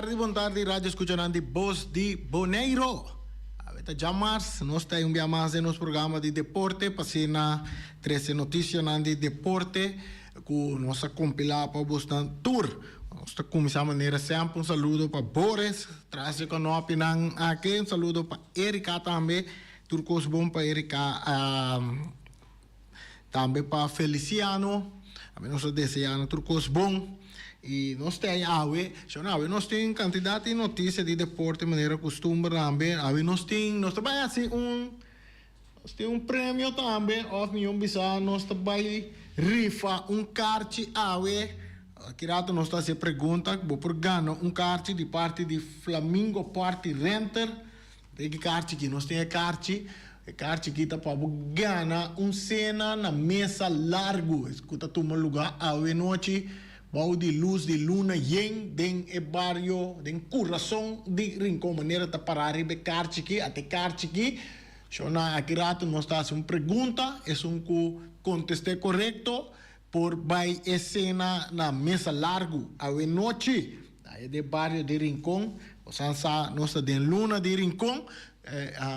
buon tardi, radio escuchando de Voz de Boneiro. Avete già mars, nós temos mais no programa de deporte, passina 13 notícias de deporte, com nossa compilada para buscar tour. Nós começamos maneira sempre saludo para Boris, traz com nós opinião aqui, saludo para Erika também, turcos bom para Erika, também para Feliciano, a nós desejamos turcos bom. E nós temos nós temos quantidade de notícias de deporte de maneira costume também. Nós temos assim nós temos prêmio também, of milhão bisa, nós também rifa kart aqui rato nós está se pergunta, por ganhar kart de parte de Flamingo Party Renter, de que kart que nós temos kart que está para ganhar cena na mesa largo, escuta tomar lugar noite. Bau de luz de luna yen den e barrio den coração de Rincón maneira de parar e carchiqui até carchiqui chona aqui rato nós está uma pergunta é conteste correto por vai escena na mesa largo a noite aí de barrio de Rincón sansa nós está den luna de Rincón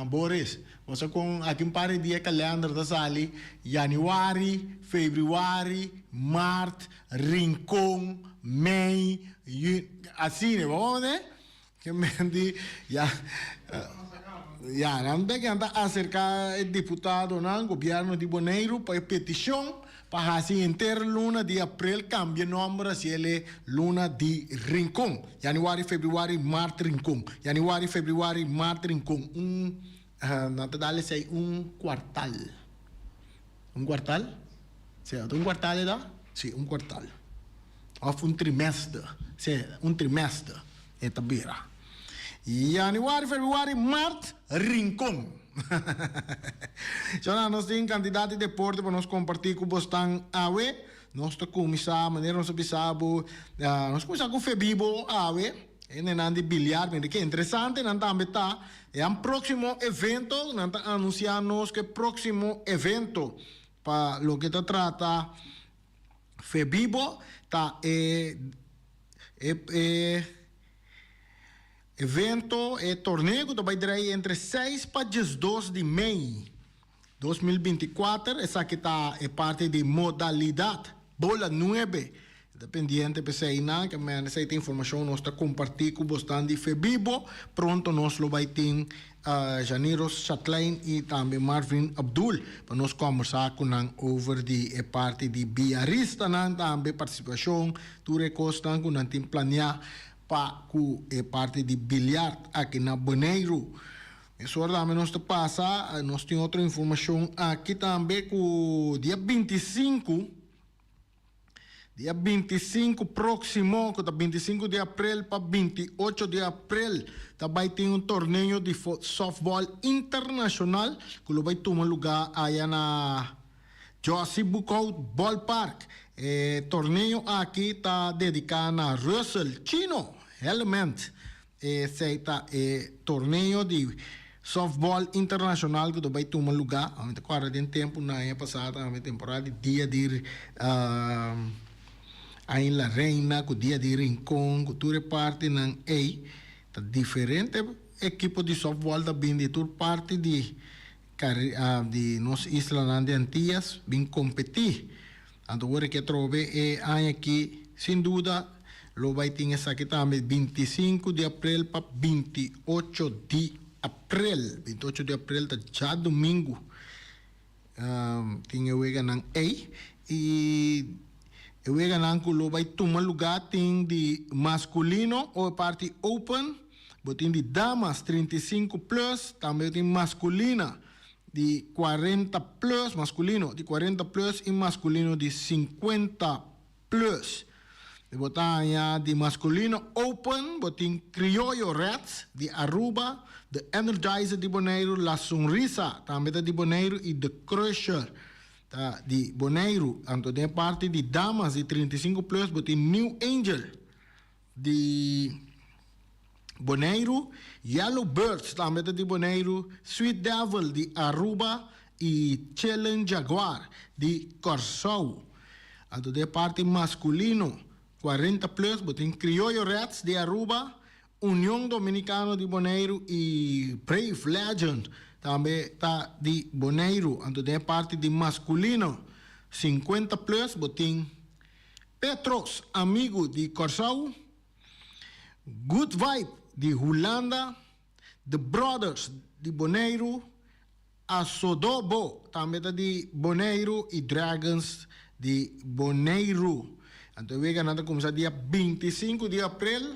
Boris você com aqui pare dia calendário da sali januário fevereiro março Rincón, May, assim, né? Vamos, né? Que mendi, já não tem que andar acercar o deputado no governo de Boneiro para petição para assim inteira luna de abril cambia nome se ele é luna de Rincón, januário, fevereiro, março Rincón, januário, fevereiro, março Rincón, não te dá sei quartal, certo? Quartal é da? Sim, quartal. Ou trimestre. Sim, trimestre. É tabira. Januário, fevereiro, março, Rincón. Então, nós temos candidato de deporte para nós compartilhar com vocês. Nós começamos, maneira nós pensamos, nós começamos com o Febibo, de bilhar, que é interessante, nós também está. É um próximo evento, nós anunciamos que é próximo evento para o que se trata Febibo tá evento torneio que vai durar entre 6 para 12 de maio 2024. Essa aqui tá parte de modalidade bola 9 dependiente pessoa que me necessita informação nós está compartilhando com vocês de Febibo. Pronto nós lo vai ter Janeiro Chatelain e também Marvin Abdul para nós conversar com nós over de parte de biarista também participação tu recosta com nós tem planear para parte de bilhar aqui na Boneiro. Isso também nós passa nós tem outra informação aqui também com dia 25 próximo, que 25 de abril para 28 de abril, também tem torneio de softball internacional, que vai tomar lugar aí na Josie Buckout Ballpark. Torneio aqui está dedicado a Russell Chino Element. Torneio de softball internacional que vai tomar lugar, agora tem tempo na ano passado, a temporada de dia de aí La Reina, com o dia de Rincón, com toda parte não tá diferente equipe de softball também de toda parte de nossa isla de Antillas bem competir. Agora que trove aqui sem dúvida lo vai ter essa aqui também 25 de abril para 28 de abril. 28 de abril tá já domingo. Tinha o não e eu ia ganhar que vai tomar lugar tem de masculino ou parte open, tem de damas 35 plus, também tem masculina de 40 plus, masculino de 40 plus e masculino de 50 plus. Botar de masculino open, tem Criollo Reds de Aruba, The Energizer de Boneiro, La Sonrisa também de Boneiro e The Crusher de Boneiro. Então, de parte de damas de 35 plus, tem New Angel de Boneiro, Yellow Birds também de Boneiro, Sweet Devil de Aruba e Challenge Jaguar de Corsou. Então, de parte masculino 40 plus, tem Criollo Reds de Aruba, União Dominicana de Bonaire e Brave Legend também está de Bonaire. Então tem parte de masculino 50 plus, botim Petros, amigo de Corsau, Good Vibe de Holanda, The Brothers de Bonaire, Asodobo também está de Bonaire e Dragons de Bonaire. Então we gaan naar começar dia 25 de abril.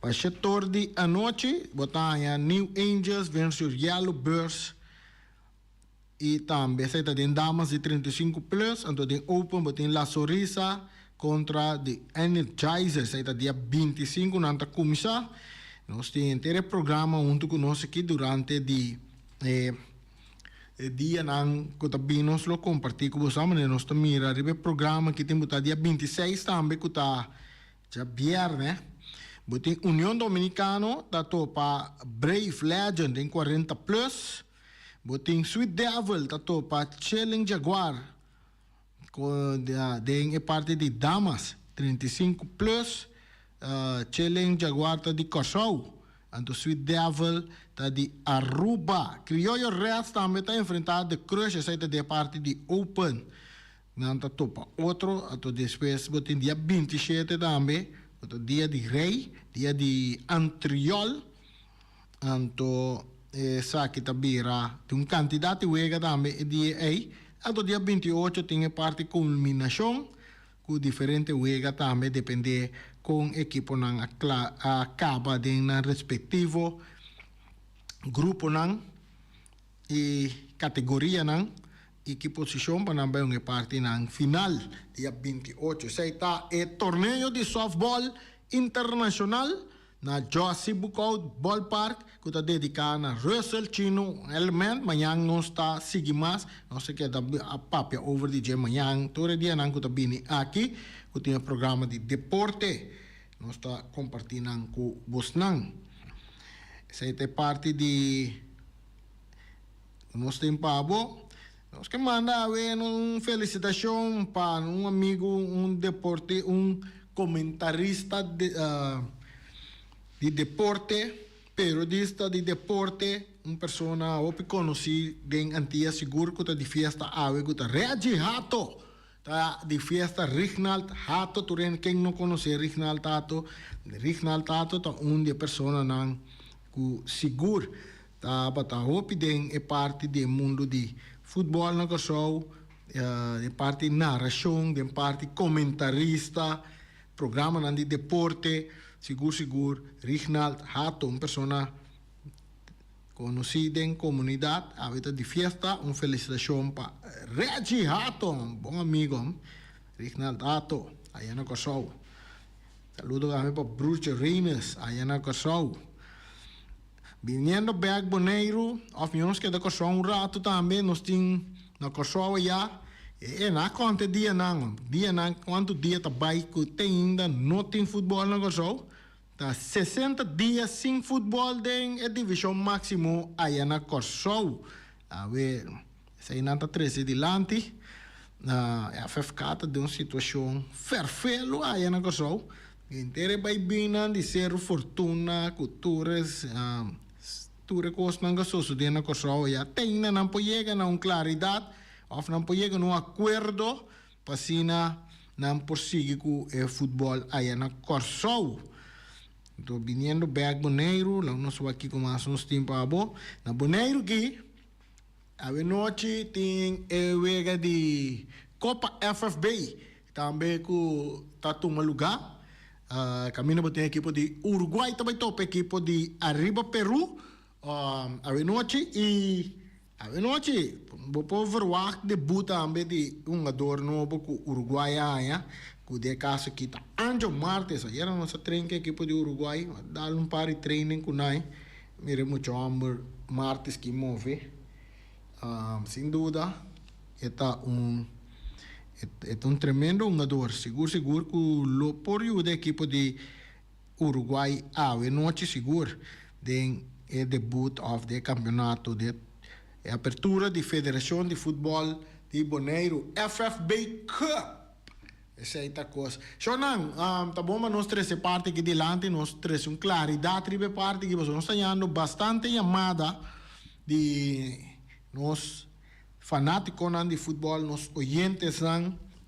Para setor de a noite, botar New Angels versus Yellow Birds. E também sai de damas de 35 plus, então tem Open, botem La Sorisa contra the Energizer, sai dia 25 na começar. Nós temos um programa junto conosco aqui durante de dia nan kuta binos lo compartir com vocês, mas nós estamos mirando o programa que tem botar dia 26 também kuta já viernes. Botem União Dominicana tá topa Brave Legend em 40 plus. Botem Sweet Devil tá topa Chilling Jaguar de parte de damas 35 plus. Chilling Jaguar tá de Corsau. Então, Sweet Devil está de Aruba. Criollo Reds também está enfrentado de Crush, essa é de parte de Open. Não está topa outro. Então, depois, tem dia 27 também. Então, dia de Rei, dia de Antriol. Então, essa aqui também tem um candidato de Wega também, dia aí. Então, dia 28 tem a parte de culminação, com diferente Wega também, depende com equipo nang acaba de na respectivo grupo nang e categoria nang e que posição para nambay uma parte nang final dia 28. Sa ita torneio de softball internacional na Josie Bucaud Ballpark que está dedicado na Russell Chino element manhang não está seguimas não sei que a papia over de dia manhang todo dia nang que está bini aqui que tem programa de deporte nós está compartilhando com vocês. Essa é parte de nós temos pavo nós que manda uma felicitação para um amigo deporte comentarista de deporte, periodista de deporte, persona que conhecida em Antia Seguro que está de fiesta ave que está Reggie Hato tá de fiesta Rignald Hato turen quem não conhece Rignald Hato tá de persona nang ku seguro tá bata hopi den é parte do mundo de futebol na show é parte narração de parte comentarista programa nang de deporte seguro Rignald Hato persona conhecida em comunidade, a vida de fiesta, felicitação para Reggie Hato, bom amigo, Rignald Hato, aí na Corsau. Saludo também para Bruce Reines, aí na Corsau. Viniendo back Bonaire, nós que da Corsau rato também, nós temos na Corsau já, na quanto dia não, quanto dia tá baixo, tem ainda, não tem futebol na Corsau. Tá 60 dias sem futebol em divisão máximo aí na Corsau. A ver, se não está 13 adiante, a FFK está de uma situação ferfelo aí na Corsau. Inteira vai bem de ser fortuna, culturas, tudo coisa não gostoso de na Corsau. Já tem não pode chegar a uma claridade, ou não pode chegar a um acordo, para assim não prosseguir com o futebol aí na Corsau. Então, viniendo back Bonaire, lá nós vamos aqui com mais uns tempos abo. Na Bonaire aqui, a noite tem a vega de Copa FFB, também com tatu lugar. Caminho para ter equipe de Uruguai, também top equipe de Arriba Peru. A noite e a noite, vou verwacht debut também de jogador novo com Uruguai aia. Que de caso aqui tá Anjo Martes, aí era nossa treino que equipe de Uruguai, dá par de training com nós, mire muito amor Martes que move, sem dúvida, é um tremendo jogador, seguro que o apoio da equipe de Uruguai noite seguro de debut of de campeonato de apertura de Federação de Futebol de Bonaire FFB Cup. Essa é a coisa. Shonan, tá bom, mas nós três parte aqui delante, nós três claridade ribe parte que nós estamos tendo bastante chamada de nós fanáticos de futebol, nós oyentes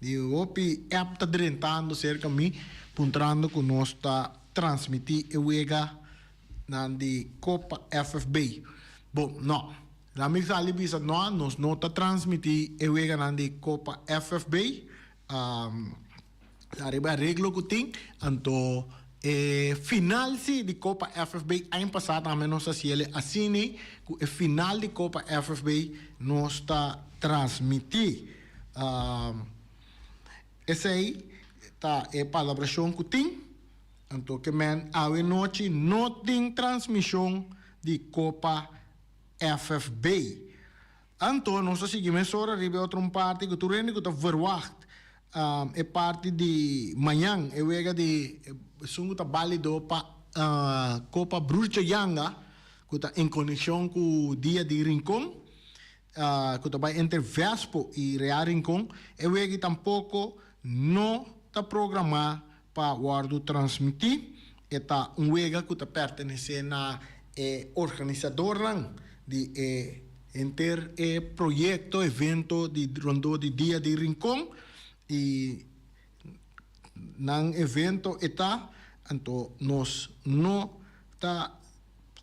de opi apta drentando cerca de mim, puntrando que nós está transmitir e wega de Copa FFB. Bom, não. Na minha sala bisa nós não está transmitir e wega de Copa FFB. Arriba reglo que tem, então final de Copa FFB ano passado também nós assim que o final de Copa FFB nós está transmitir essa aí tá é palabração que tem, então que men a noite não tem transmissão de Copa FFB. Então nós seguimos agora arriba outra parte que tu rende que tá verwacht é parte de manhã é wega de sungo tá válido para Copa Brucha Yanga que tá em conexão com o dia de Rincón que tá vai entre Vespo e Real Rincón é wega tampouco não tá programado para guardo transmitir é tá wega que tá pertenece na organizador de inter projeto evento de rondo de dia de Rincón e nang evento está então nós não tá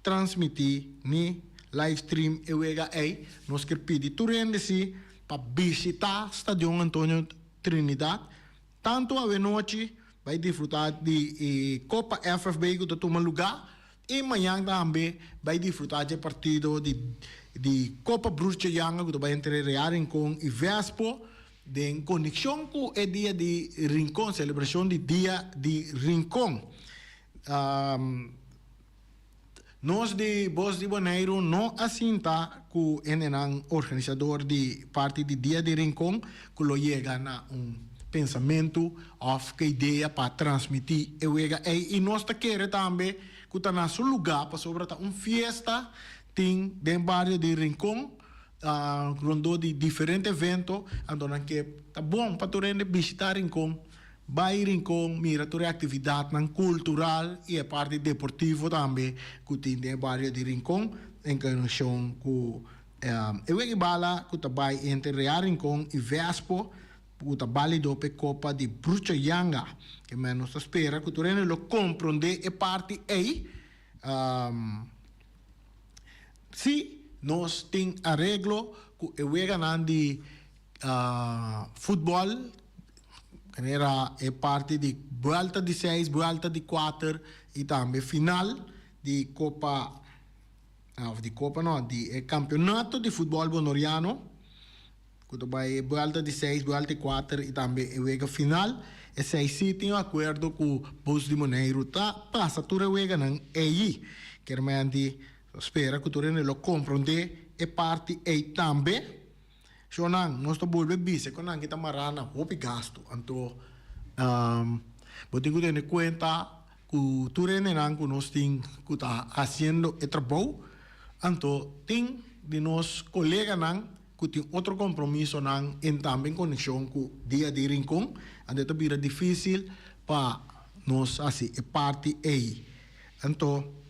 transmitir ni live stream e wega aí nós quer pedir tu rende-se para visitar Estádio Antônio Trinidad tanto a noite vai desfrutar de Copa FFB que toma lugar e amanhã também vai desfrutar de partido de Copa Brucha Yanga que vai entre Real Rincón e Vespo de conexão com o dia de Rincón, celebração de dia de Rincón. Nós de Voz de Bonaire não assinta com o organizador de parte de dia de Rincón que lo chega a pensamento of que ideia para transmitir e nós queremos também que está na seu lugar para sobre festa tem dentro barrio de Rincón rondo de diferentes eventos então que tá bom para tu rende visitar Rincón vai Rincón mira tu atividade cultural e a parte deportiva também que tem dentro barrio de Rincón em conexão com e bala que tá vai entre Real Rincón e Vespo que tá válido para Copa de Brucha Yanga que menos espera que tu rende lo compreende e parte aí se nós temos arreglo que eu ganhando de futebol que era parte de volta de 6, volta de 4 e também final de Copa de campeonato de futebol bonoriano que vai volta de 6, volta de 4 e também eu final esse aí sim tem acordo com o Voz de Bonaire tá passa tudo eu ganhando aí que realmente espera que tu lo compreende e parte e também Shonan nós estamos bem quando kita marana hopi gasto então pode que ter conta que tu que nós tem que tá fazendo o trabalho então tem de nós colega que tem outro compromisso em também conexão com o dia de Rincón então vira difícil para nós assim e parte aí então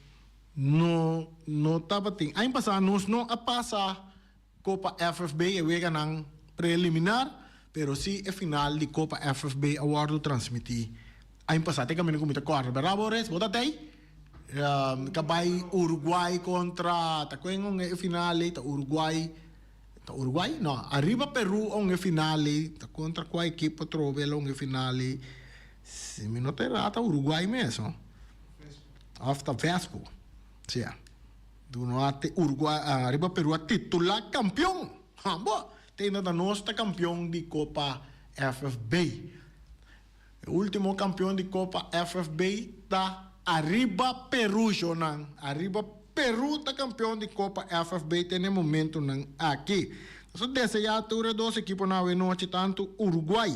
no tava tem aí passar nós não a passar Copa FFB e wega nang preliminar pero si é final de Copa FFB award transmitir aí passar tem kami kumita quarter berabores bota tay kabay Uruguay contra ta kwengon e finale ta Uruguay no arriba Peru on e finale ta contra qual equipo trovelo on e finale se mi noterata Uruguay mesmo after Vespo sim do norte Uruguay arriba Peru a titular campeão tem da nossa campeão de Copa FFB o último campeão de Copa FFB tá arriba Peru Jonan arriba Peru tá campeão de Copa FFB tem momento aqui só dessa já altura dois equipos na noite tanto Uruguay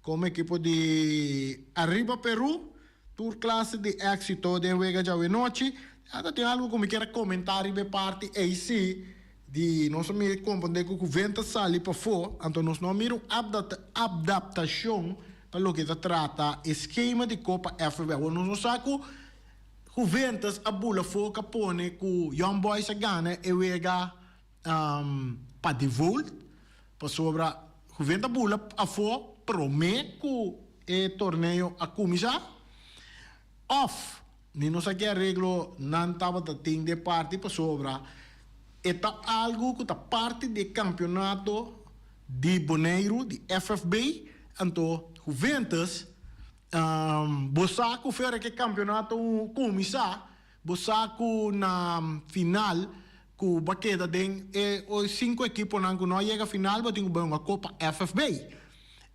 como equipo de arriba Peru tour classe de éxito de Vega já noite até tem algo que me quer comentar e parte aí sim de nós me compreender que o vento sai para fora então nós não miro adaptação para lo que se trata esquema de Copa FB. Bueno, no saco Juventus a bula foca pone que Young Boys a gana e wega para devolver para sobra Juventus bula a fo promete que o torneio a começar off ni não sei que arreglo não estava de parte para sobra eta algo que tá parte do campeonato de Boneiro de FFB então Juventus Bosaco fora que campeonato começar Bosaco na final com baqueta tem os 5 equipos não chega a final mas tem uma Copa FFB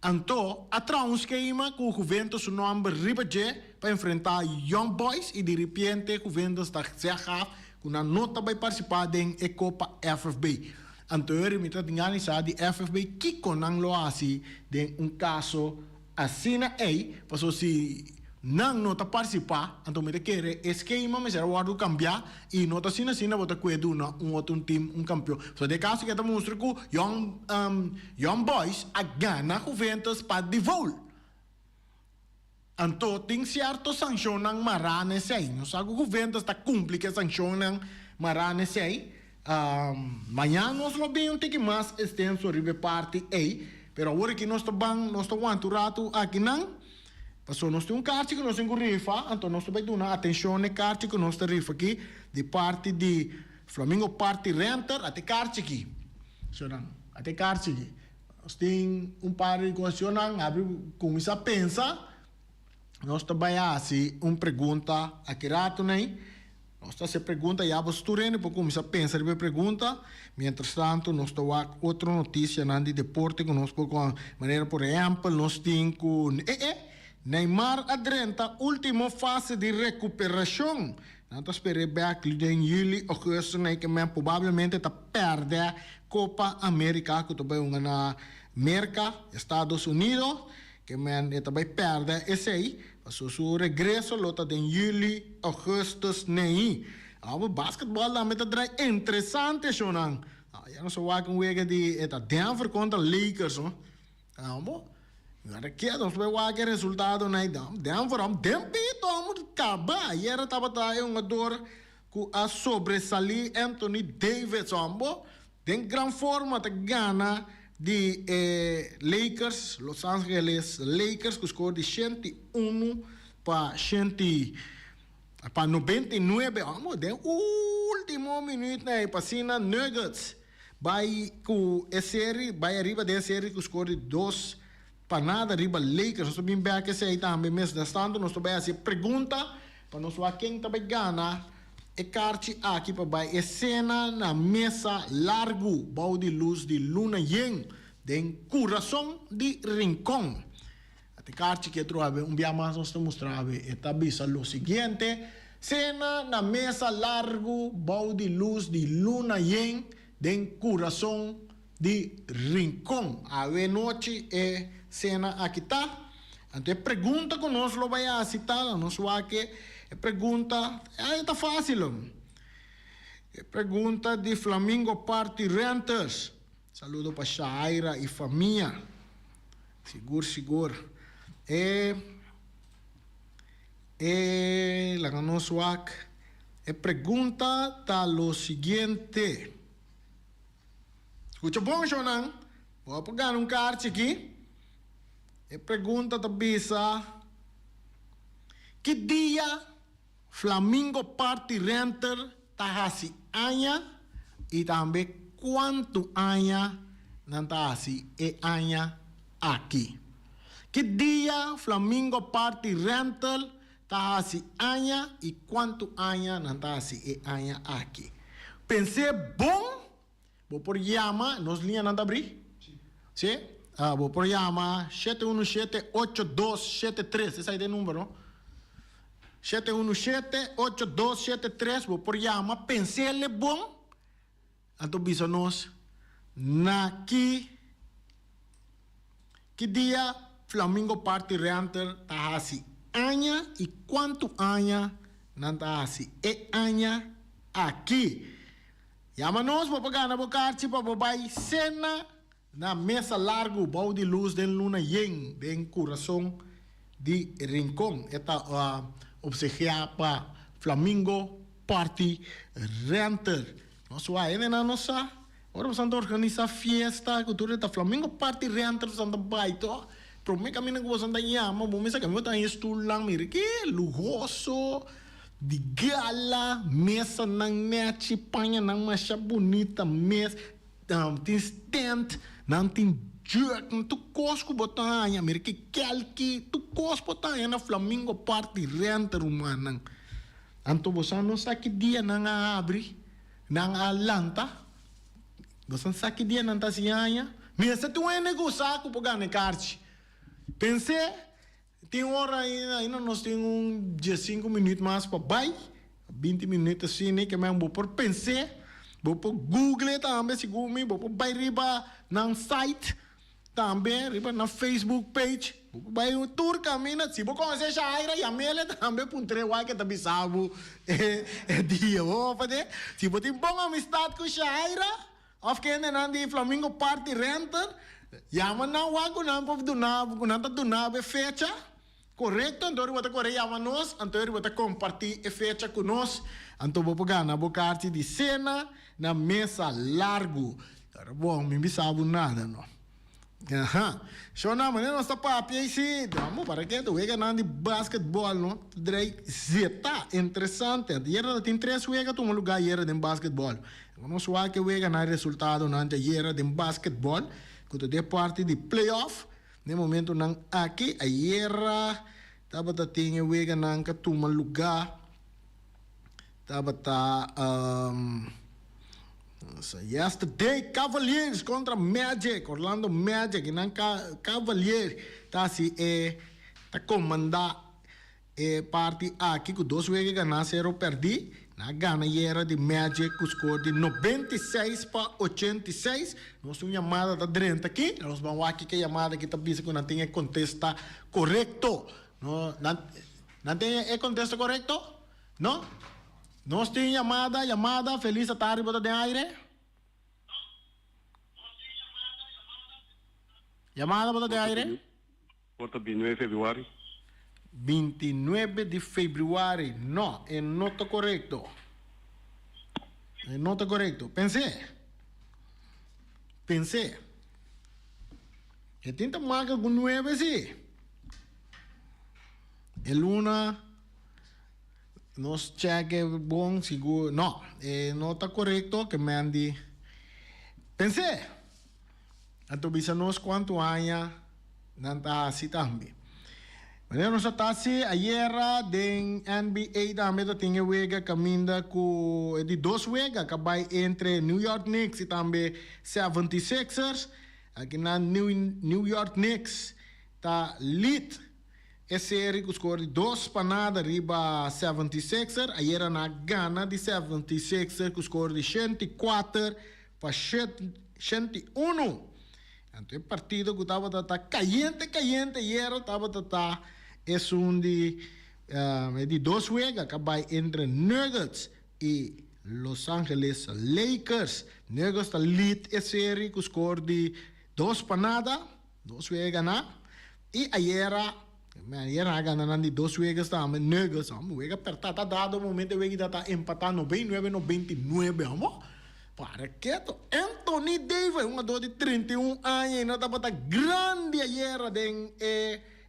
então atrás um esquema com o Juventus o nome Ribaje para enfrentar Young Boys e de repente Juventus está cercado com a nota vai participar em Copa FFB então eu me trato de organizar de FFB que conang lo assim de caso assim aí, porque se não está participar, então me quer esquema, mas era o cambiar e não está assim, não está cuidando outro time, campeão. So de caso que estamos mostrando que Young Boys a gana Juventus para devolver. Então tem certo sanção não marane sei, não sabe que Juventus está cumprindo a sanção não marane sei. Amanhã nós lo bem tem que mais extenso ribe parte aí. Pero agora que nós estamos aguantando o rato aqui não, passou nós temos carte que nós temos rifa, então nós temos que dar atenção na carte que nós temos rifa aqui, de parte de Flamengo Party Renter, até carte aqui. Até carte aqui. Nós temos par de coisas, começar a pensar, nós trabalhamos assim, pergunta aqui rato, né? Nós se pergunta, já você turene, para começar a pensar e pergunta. Mientras tanto, nós temos outra notícia de deporte, que nós podemos, maneira, por exemplo, nós temos Neymar adrenta última fase de recuperação. Nós esperamos que em julho, agosto, que provavelmente está perdendo a Copa América, que também é na América, Estados Unidos, que também perde esse aí. Su regreso lota de julho, agosto, nem. O basquetebol também está interessante, Shonan. Já não sou aqui wega de Denver contra Lakers, não? Agora que nós vamos ver resultado na Denver, tempito, acaba. E era tava um jogador que a sobresalir Anthony Davis, tem grande forma de ganhar de Lakers, Los Angeles Lakers, que score de 101 para 99, de último minuto, né, para Sina Nuggets, vai com a série, vai arriba da série, que score de 2 para nada, arriba Lakers, nós estamos bem que sei também, mês da estando, nós estamos assim, pergunta, para nós ver quem também ganha, e carte aqui para a cena na mesa largo, bau de luz de luna yen, de coração de rincón. A carte que trouxe dia mais nós mostrava, está vista o seguinte, cena na mesa largo, bau de luz de luna yen, de coração de rincón. A noite é cena aqui tá. Então pergunta que nós lo vai a citar, nós vai que pergunta, está fácil. Pergunta de Flamengo Party Renters. Saludo para Shaira e família. Seguro. La que nós vai pergunta está o seguinte. Escuta bom, Jonan? Vou pegar carte aqui. Pergunta da bisa. Que dia Flamengo Party Renter está assim aña e também quanto aña não está assim aña aqui. Que dia Flamengo Party Renter está assim aña e quanto aña não está assim aña aqui. Pensei bom, vou por chama, nós linha não abrir? Sim? Vou por chama 7178273, esse aí é o número, 7178273, vou por chama, pensei bom, então bisa nós, na que dia Flamengo Party Renter tá assim, anha e quanto anha não tá assim, anha aqui. Chama nós para pagar na bocarte para babai cena na mesa largo, bau de luz den luna yen, den coração de Rincón. Esta obsequia para Flamingo Party Renter. Nós ainda na nossa, agora vamos organizar fiesta, cultura da Flamingo Party Renter, vamos andar baito. Promete que a minha coisa anda yama, bom, mas que a minha tá em estulang, mire que lujoso, de gala, mesa nang mete, panha nang macha bonita, mesa, tem stand, não tem jerk, tu cosco botanha, mire que kelki, tu cosco botanha na Flamingo Party Renter humana. Anto bosan no saki dia nang abre, nang alanta, bosan saki dia nang tasianya, mesa tu é negociar com o carte. Pensei, tem hora ainda nós temos 15 minutos mais para vai, 20 minutos assim, né, que eu vou por pensar, vou por Google também, se Google, vou por vai riba na site, também, riba na Facebook page, vou vai um tour caminho, se vou conhecer a Aira e a Mele também por um treino que também sabe, dia, vou fazer, se vou ter bom amistade com a Aira, of que ainda não de Flamingo Party Renter, yaman na wago na po dunab fecha correcto antori bota corre yamanos antori bota compartir e fecha conosco anto bo pagana bo carti di cena na mesa largo era bom me bisabo nada no aha so na maneira nossa papi aí sim vamos para que tu vega na de basquetebol no drei zeta interessante era tem três vega tu lugar era de basquetebol não só que vega na resultado na era de basquetebol quando de parte de playoff no momento nang aqui a era tava tinha wega nang katuma lugar tava so yesterday Cavaliers contra Magic Orlando Magic e nang Cavaliers tá se tá comandar parte aqui com dois wega ganhar 0 perdi na gana era de Magic com score de 96 para 86. Nós temos chamada da Drenta aqui. Nós vamos aqui que a chamada que está dizendo que não tem contesta correto. Não tem contesta correto? Não? Nós temos chamada. Feliz tarde, bota de aire. Chamada, bota de aire. Bota 29 de fevereiro. 29 de fevereiro. No, no está correcto. No está correcto. Pensé. Que tinta marca con 9, sí. El una nos cheque bon seguro. No, no está correcto que me andi. Pensé. Entonces, nos cuánto años nanta así también. Mas nós estamos ayer den NBA também tinha wega caminda com de dois wega que vai entre New York Knicks e também 76ers. Aqui na New York Knicks tá lead a série com score de 2 para nada riba 76ers. Ayer na gana de 76ers com score de 104 para 101. Então o partido que estava caliente ayer estava es de dos juegos que va entre Nuggets y Los Angeles Lakers. Nuggets está lead esa serie con score de 2 para nada, 2 juegos ganar. Y ayer ganaron de 2 juegos también Nuggets. Juega apertada, dado momento de está empatado 99-99, vamos. Para que esto, Anthony Davis, un jugador de 31 años, no estaba grande ayer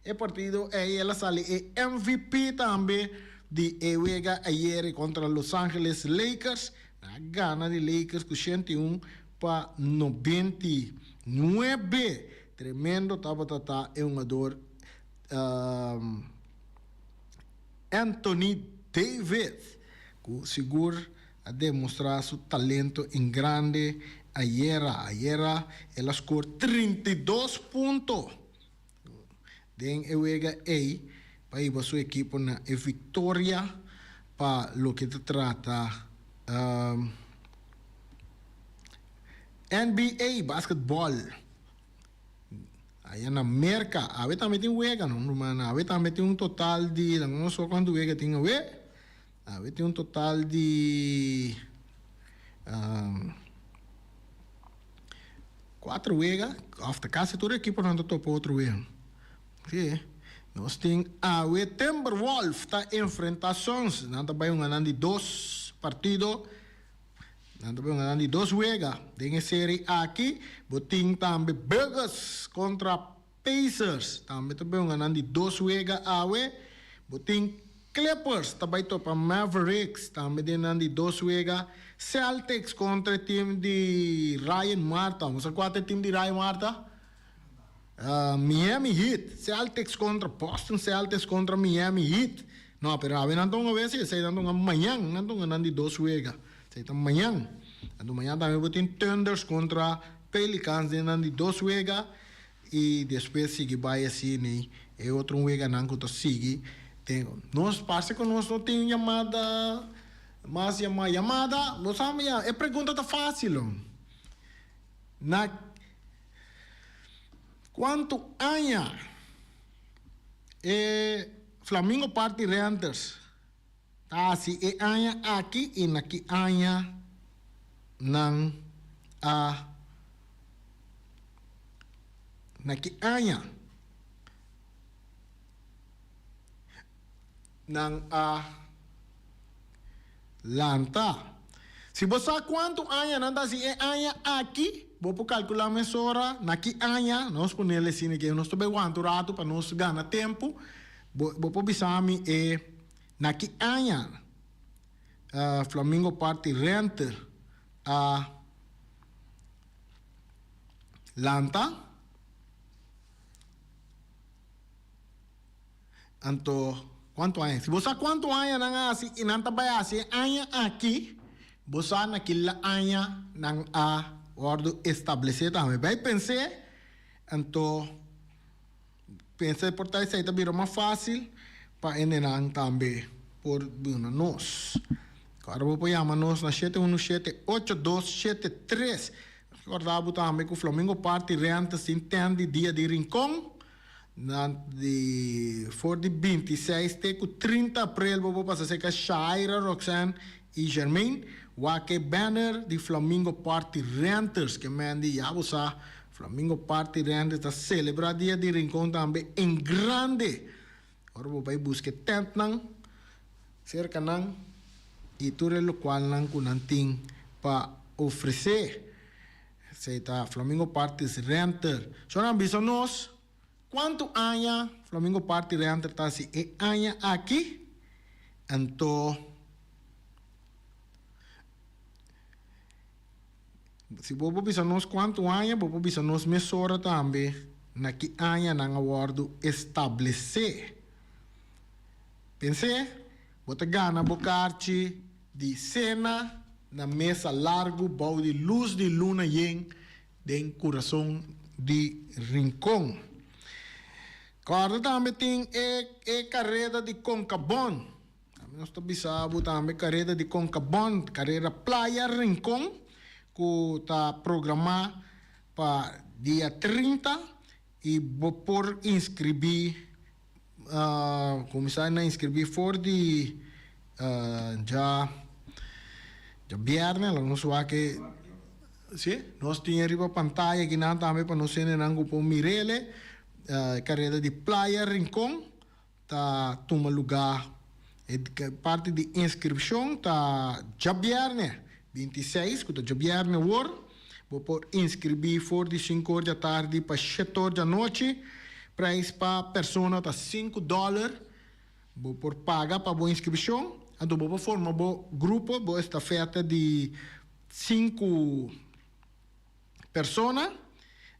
el partido ella sale MVP también de juega ayer contra Los Angeles Lakers. La gana de Lakers con 101 para 99. Tremendo tata es un jugador Anthony Davis que seguro a demostrar su talento en grande ayer él score 32 puntos. Den juega para ir a su equipo na victoria para lo que se trata NBA basketball. Allá en América, a ver también tiene juega, no, hermano, a ver también tiene un total de, no sé cuánto juega tiene, a ver tiene un total de 4 wega, after casi todo equipo não topa outro wega. Sim. Nós tem a Timberwolf tá enfrentações, não tá bem de 2 partidos. Não tá bem de 2 wega. Tem a série aqui, botin também Buggers contra Pacers, também tá bem de 2 wega awe. Botin Clippers, também topa Mavericks, também tem de 2 wega. Celtics contra o time de Ryan Marta. Vamos a 4 time de Ryan Marta. Miami Heat, Celtics contra Boston Celtics contra Miami Heat. Não, pero a ver, não a ver se sai não amanhã, não de 2 wega. Sai amanhã. Amanhã também botin Thunders contra Pelicans de 2 wega e depois sigue vai assim, né? É outro wega não que sigue. Nós parece que nós não tem chamada, mas chamada, nós sabemos, é pergunta tá fácil. Quanto anos Flamengo Party Renters? Tá, se é anos aqui e naqui anos nang naqui anos nang lanta. Se você quanto anos nanda se é anos aqui, vou calcular a mesura, naqui anos, nós ponemos assim que nós estamos quanto rato para nós ganhar tempo, vou pensar naqui anos, Flamengo Party Renter lanta, então quanto anos? Se você quanto anos nang assim, e não tá bem assim, anos aqui, você naquela anos nang ordo estabelecer também. Vai pensar, então pensar por tal isso virou mais fácil para ensinar também por nós. Agora vou chamar nós na 717-8273. Recordava também que o Flamengo Party Renta se entende dia de Rincón. For de 26 até 30 de abril vou passar com a Shaira, Roxanne e Germain. Wake banner de Flamengo Party Renters que mandi já você Flamengo Party Renters está celebrar dia de Rincón também em grande. Agora vou para buscar tent nang cerca nang e tudo o qual nang kunanting para oferecer. Se está Flamengo Party Renters. Só não bisa nós quanto anos Flamengo Party Renters está se é anos aqui, então se bobo bisa nós quanto anos, bobo bisa nós mesura também na que anos nang awardo estabelecer. Pensei, bota gana bocarte de cena na mesa largo, bau de luz de luna yen den coração de Rincón. Corda também tem carreira de Concabon. Nós estamos bisabo também carreira de Concabon, carreira Playa Rincón. Que está programado para dia 30 e vou por inscrever, começar a inscrever for de já viernes, não sei que sim, nós tínhamos riba pantalla que não também para nós ser nango por Mirele, carreira de Playa Rincón, tá toma lugar, parte de inscrição tá já viernes 26, que é viernes hoje, vou por inscrever for de 5 horas da tarde para 7 horas da noite, preço para pessoa está $5, vou por pagar para a inscrição, então vou formar um grupo, vou estafeta de 5 pessoas,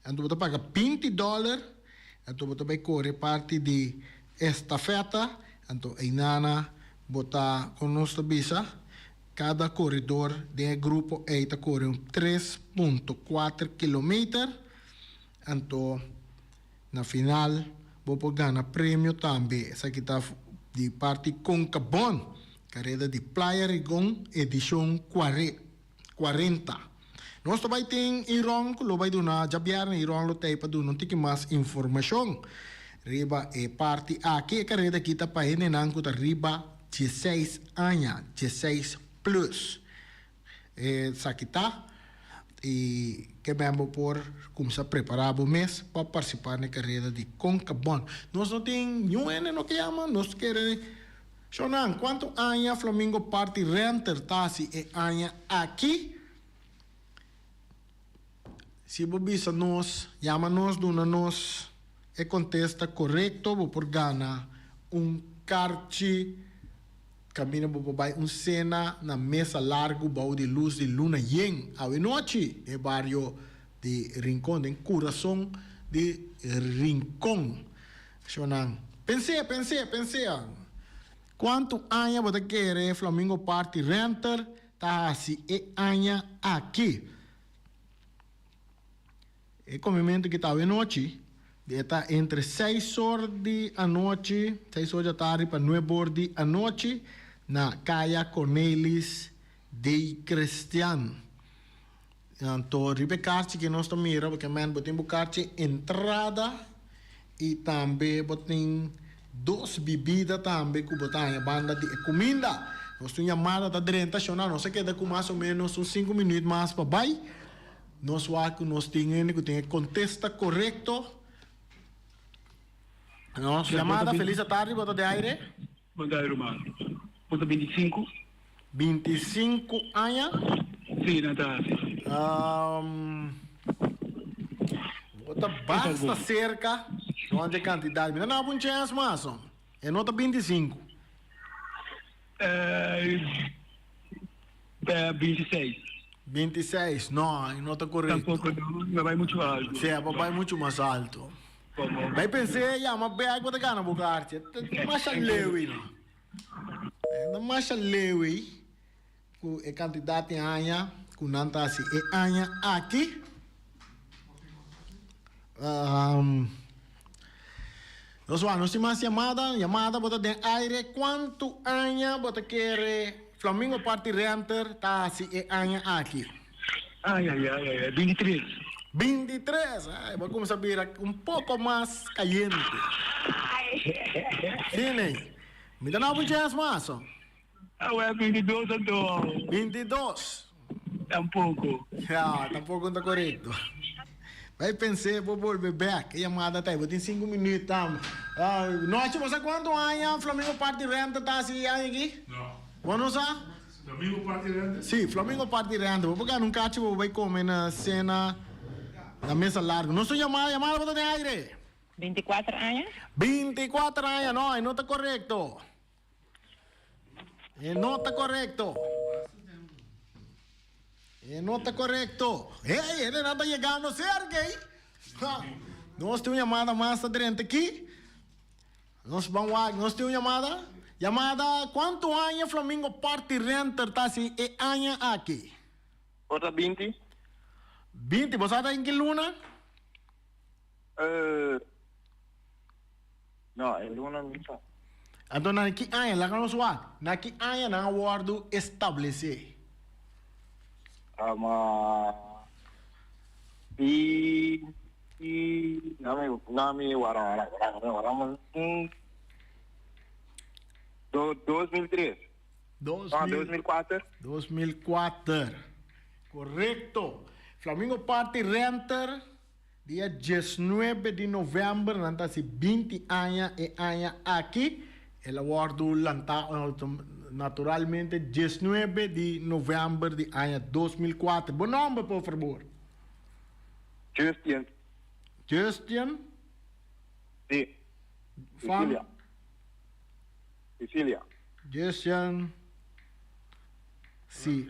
então vou pagar $20, então vou também correr parte de estafeta, então aí nana vou estar com nossa bisa. Cada corredor do grupo está correndo 3.4 km. Então, na final, vou ganhar prêmio também. Essa aqui está de parte Concabon, carreira de Playa Rincón, edição 40. Nós também temos Irão, que vai dar já viernes, Irão lo tem para dar não tem mais informação. Riba é parte aqui, a carreira aqui está para ensinar que riba 16 anos, 16 plus. Essa aqui está. e que mesmo por começar a preparar o mês para participar na carreira de Concabon. Nós não temos nenhum ano no que chama, nós queremos. Shonan, quanto anos Flamengo Party Renter tá se é ano aqui? Se você nos chama nós, dona nós, e contesta correto, vou por gana carte caminha para cena na mesa largo bau de luz de luna yen a noite é barrio de Rincón, de coração de Rincón. Shonan, pensei. Quanto anos você quer Flamengo Party Renter tá se é ano aqui? É comimento que estava noite. Está entre 6 horas da noite, 6 horas da tarde para 9 horas da noite, na Caia Cornelis de Cristian. Então, ribecarte que nós estamos mirando, porque man, botem bucarte entrada e também botem 2 bebidas também que botem a banda de comida. Nós temos chamada da orientação, não sei que dá com mais ou menos uns 5 minutos mais para baixo. Nós temos que contesta correto. Não, chamada, feliz tarde, bota de aire. Bom dia, Romano. Ponto 25. 25 anos? Sim, Natal. Bota basta cerca, onde é quantidade. Não há muita chance, mas é nota 25. 26. 26, não, é nota correta. Tampouco não vai muito alto. Sim, vai muito mais alto. Vai pensei, mas bem água da gana, Bugarte. Mas a Lewi, não. Mas a Lewi, que é candidato em Anha, que não está assim, é Anha aqui. Nós temos chamada, bota de aire, quanto Anha, bota quer Flamengo Party Renter, tá assim, é Anha aqui. 23. 23, vai começar a virar pouco mais caliente. Sim, me dá uma chance mais. 22, então. 22. Tampouco. Tampouco está correto. Vai pensar, vou volver back. A chamada está aí, vou ter 5 minutos. Nós, você quanto anos Flamengo Party Renta está assim aqui? Não. Vamos lá? Flamengo Party Renta? Sim, Flamengo Party Renta. Vou pegar um cacho, vou comer na cena. Na mesa larga. Não sou chamada bota de aire. 24 anos? 24 anos, não está correto. Não está correto. Não está correto. Ele não está chegando certo, hein? Nós temos chamada mais adiante aqui. Nós temos chamada. Chamada, quanto anos Flamengo Party Renter está assim? É ano aqui? Porta 20. 20, você está em que luna? Não, é luna não. Então, na que ano, lá não soa. Na que ano na acordo estabelecer? Nami warang 2003. 2004. 2004. Correto. Flamengo Party Renter, dia 19 de novembro, nanta si 20 anos e ano aqui. Ela guardo naturalmente 19 de novembro de ano 2004. Bom nome, por favor. Justian. Justian? Sim. Cecília. Justian. Sim.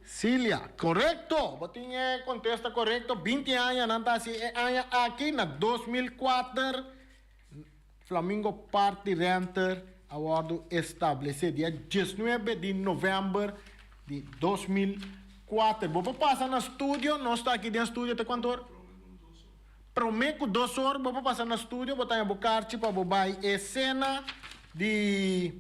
Cília, correto. Botinha contesta correto. 20 anos, não está assim. Aqui na 2004, Flamengo Party Renter, acordo estabelecido dia 19 de novembro de 2004. Vou passar no estúdio. Nós estamos aqui no estúdio até quanto hora? Prometo 2 horas. Vou passar no estúdio. Vou estar em Bucarchi para bobar a cena de...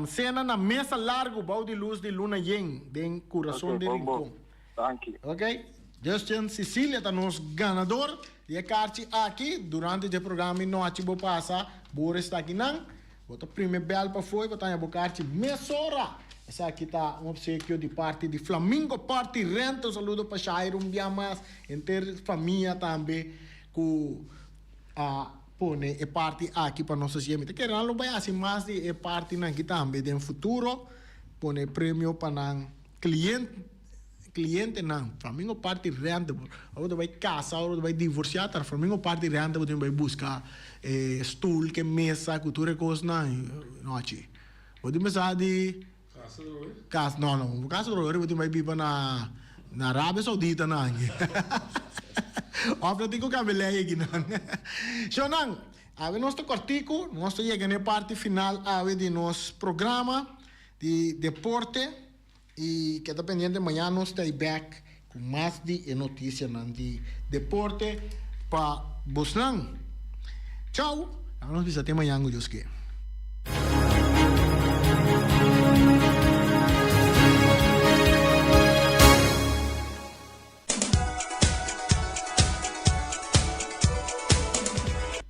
cena na mesa largo, bau de luz de luna yen, de coração de Rincón. Thank you. Ok? Justin Cecília está nos ganador. E a carte aqui, durante o programa, não ati vou passar. Bora está aqui não. Bota primeiro belo para foi, botar a carte meia hora. Essa aqui tá um obsequio de parte de Flamingo Party Rent. Um saludo para Shairo, um dia mais. Entre família também, com a pone e parte aqui para nossa gente. Que não vai assim mais de e parte aqui também no futuro. Pone prêmio para cliente não. Flamingo Party Rent. Agora vai casar, agora vai divorciar. Flamingo Party Rent, você vai buscar stool, que mesa, cultura, coisa não. Você vai pensar de casa não. Casa do você vai viver na Arábia Saudita não. Ofre digo que abelé aqui não. So não, a ver nosso cortico, nós chegamos na parte final a ver de nosso programa de deporte e que está pendiente amanhã nós stay back com mais de notícias de deporte para Bosnan. Tchau. Nos vemos até amanhã, Deus que.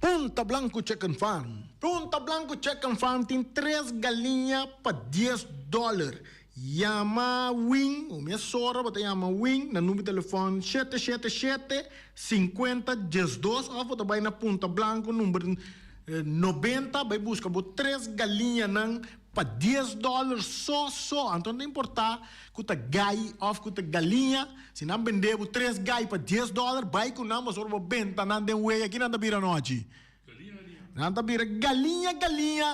Punta Blanco Chicken Farm. Punta Blanco Chicken Farm tem 3 galinhas para $10. Llama Wing, o minha sora, você chama Wing, na número de telefone 777-50-12, ou você vai na Punta Blanco, número 90, vai buscar 3 galinhas para $10 só. Então não importa que você gai ou que você galinha, se não vender 3 gai para $10, vai com nós, mas você vende, não tem way aqui, não está vira noite. Nanta bira galinha,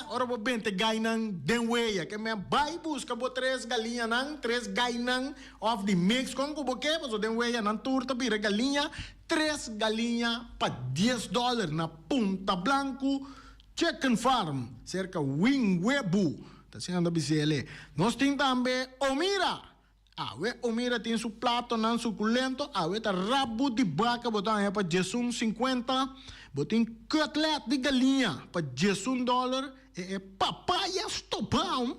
ora bo bente gai nang denweya que me vai busca bo 3 galinha nang 3 gai nang of the mix com ko boke so denweya nang turta bira galinha 3 galinha pa $10 na Punta Blanco Chicken Farm cerca Wing Webu tá sendo bisele nós tem também Omira Omira tem su plato nan suculento tá rabo de vaca botar é para $50 botem cutlet de galinha para $1 e papaya estopão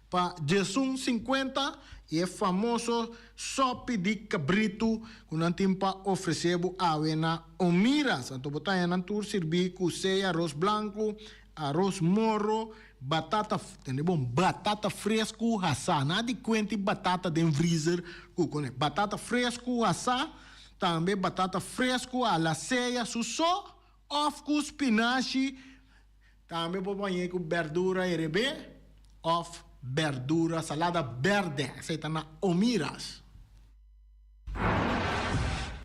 para $50 e é famoso sopa de cabrito que não tem para oferecer a na Omiras. Então botar na tour servir com ceia, arroz branco, arroz morro, batata, batata fresco, assar, nada de quente batata de freezer, batata fresco, assar, também batata fresco, a la ceia, só of com spinache, também vou banhar com verdura RB, of verdura, salada verde, aceita na Omiras.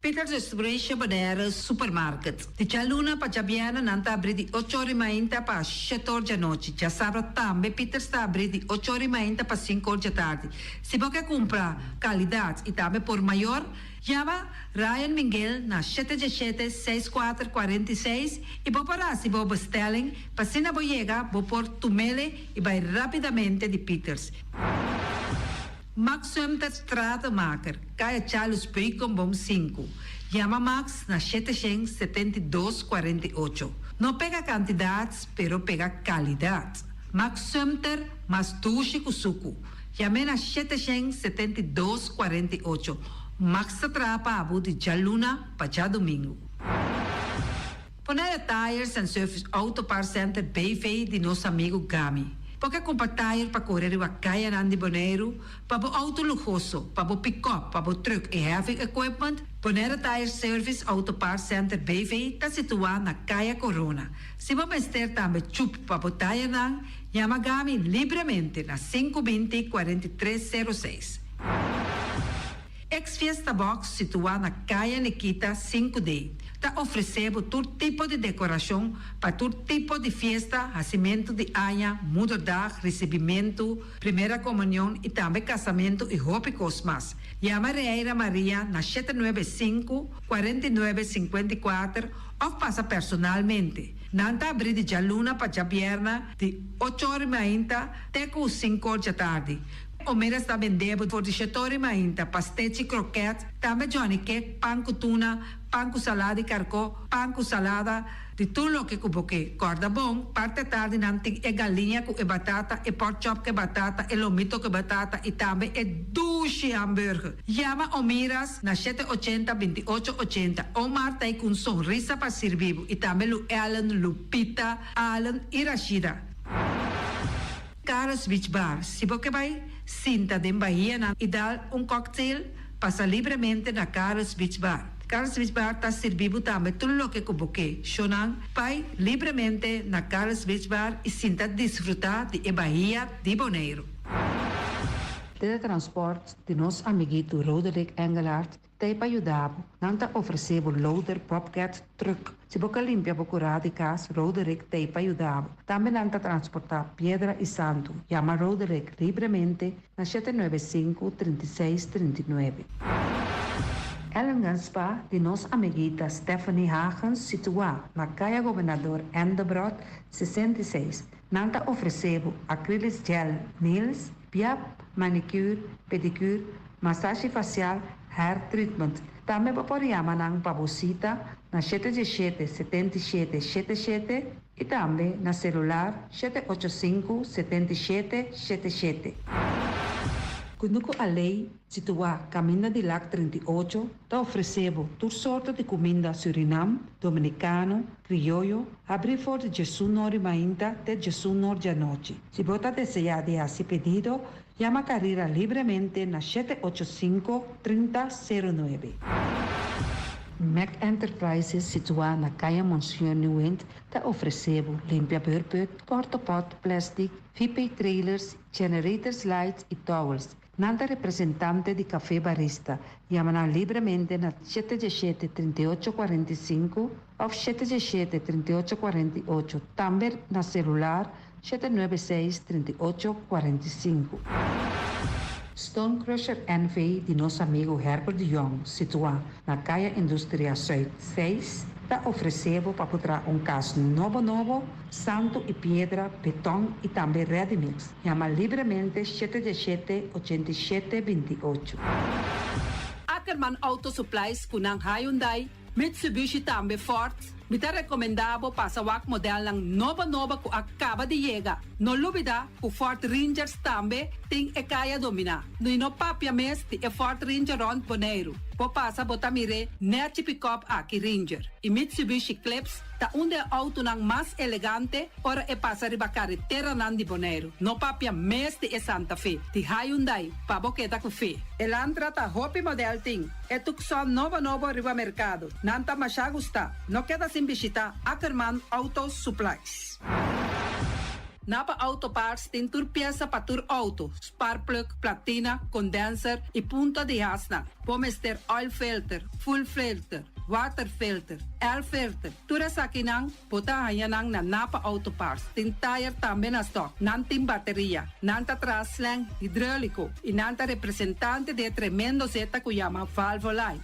Peter's Restauration Banera Supermarket. Di Cialuna pa Giabiana nanta abri di 8h30 pa 7h noite. Já sabe também Peter's está abri di 8h30 pa 5h tarde. Se você comprar qualidade e também por maior, chama Ryan Miguel na 717-6446 e vou parar se vou bestelling, para se não vou chegar, vou pôr tumele e vai rapidamente de Peters. Max Sumter Stratenmaker, Kaya Charles Bacon Bom 5. Chama Max na 772-48. Não pega quantidades, pero pega qualidade. Max Sumter, mas tuxe kusuku. Chame na 772-48. Max Trapa Abu de Jaluna para domingo. Ponere Tires and Service Auto Parts Center BV de nosso amigo Gami. Porque comprar tire para correr a caia Nandi Boneiro, para o auto luxuoso, para o pick-up, para o truck e heavy equipment, Ponere Tire Service Auto Parts Center BV está situado na Caia Corona. Se você ter também chup para o tire nan, chama Gami livremente na 520-4306. Ex-Fiesta Box, situada na Caia Nikita 5D, está oferecendo todo tipo de decoração para todo tipo de festa, nascimento de anha, mudança, recebimento, primeira comunhão e também casamento e roupas mais. Chama Reira Maria na 795-4954 ou passa personalmente. Nanta abrir de Jaluna para Jabierna de 8h30 até 5h da tarde. O mera está vendendo por $10 pastete croquete, também Johnny Cake, pão com tuna, pão com salada e carcó, pão com salada, de tudo o que cuboque. Corda bom, parte tarde não tem galinha com batata, pork chop com batata, lomito com batata e também duche hambúrguer. Chama Omiras na 780-2880. Omar tem com sonrisa para servir e também Lu Ellen, Lupita, Alan e Rashida. Caras Beach Bar, se você vai Cinta de Bahia e dar cocktail, passa livremente na Carlos Beach Bar. Carlos Beach Bar está servindo também tudo o que convoquei. Shonan, pai livremente na Carlos Beach Bar e sinta desfrutar de Bahia de Bonaire. Teletransport de nosso amiguito Roderick Engelhardt tem para ajudar. Não está oferecendo loader, bobcat, truck. Se você limpia o curado de casa, Roderick tem para ajudar. Também não está transportar pedra e santo. Chama Roderick livremente na 795-3639. Ellen Spa de nossa amiguita Stephanie Hagens situada na Caia Governador Endebrot 66. Não está oferecendo acrylic gel, nails, piap, manicure, pedicure, massagem facial, hair treatment. Também pode chamar na Pabosita na 77-77-77 e também na celular 785-7777. Kunuko a lei situada Caminho de Lac 38 está oferecendo toda sorte de comida Suriname, dominicano, criollo, abrir for de Jesus Nori Mainta até Jesus Nori à noite. Se você desejar de fazer pedido, chama a carreira livremente na 785-3009. Mac Enterprises, situada na Caia Monsieur Nieuwend, está oferecendo limpia beurput, porta-pot, plastic, VP trailers, generators lights e towels. Nanta representante de Café Barista, chama livremente na 717-3845 ou 717-3848, também na celular 796-3845. Stone Crusher NV de nosso amigo Herbert de Jong, situado na Caia Indústria Zuid 6, está oferecendo para botar caso novo, santo e pedra, betão e também ready-mix. Chama livremente 717-8728. Ackerman Auto Supplies kunang Hyundai, Mitsubishi também Ford, me está recomendado para o modelo ng nova que acaba de chegar. No lubida, o Ford Rangers também tem Kaya domina. No papia mes de Ford Ranger Rond Bonaire. Po passa botamire net pick-up aqui Ranger. E Mitsubishi Eclipse ta onde auto nang mais elegante ora passa riba carretera nan di Bonaire. No papia mes de Santa Fe. Di Hyundai pa boqueta com fe. Elantra ta hopi model ting. E tukson novo riba mercado. Nanta masya gusta. No queda sin visitar Ackerman Auto Supplies. Napa Auto Parts tem tur peça para tur auto, spark plug, platina, condenser e punta de hasna. Pomos ter oil filter, full filter, water filter, air filter. Tura sa kinang, puta hayanang na Napa Auto Parts. Tem tire também na stock, nan tem bateria, nanta traslang, hidráulico e nanta representante de tremendo zeta que chama Valvoline.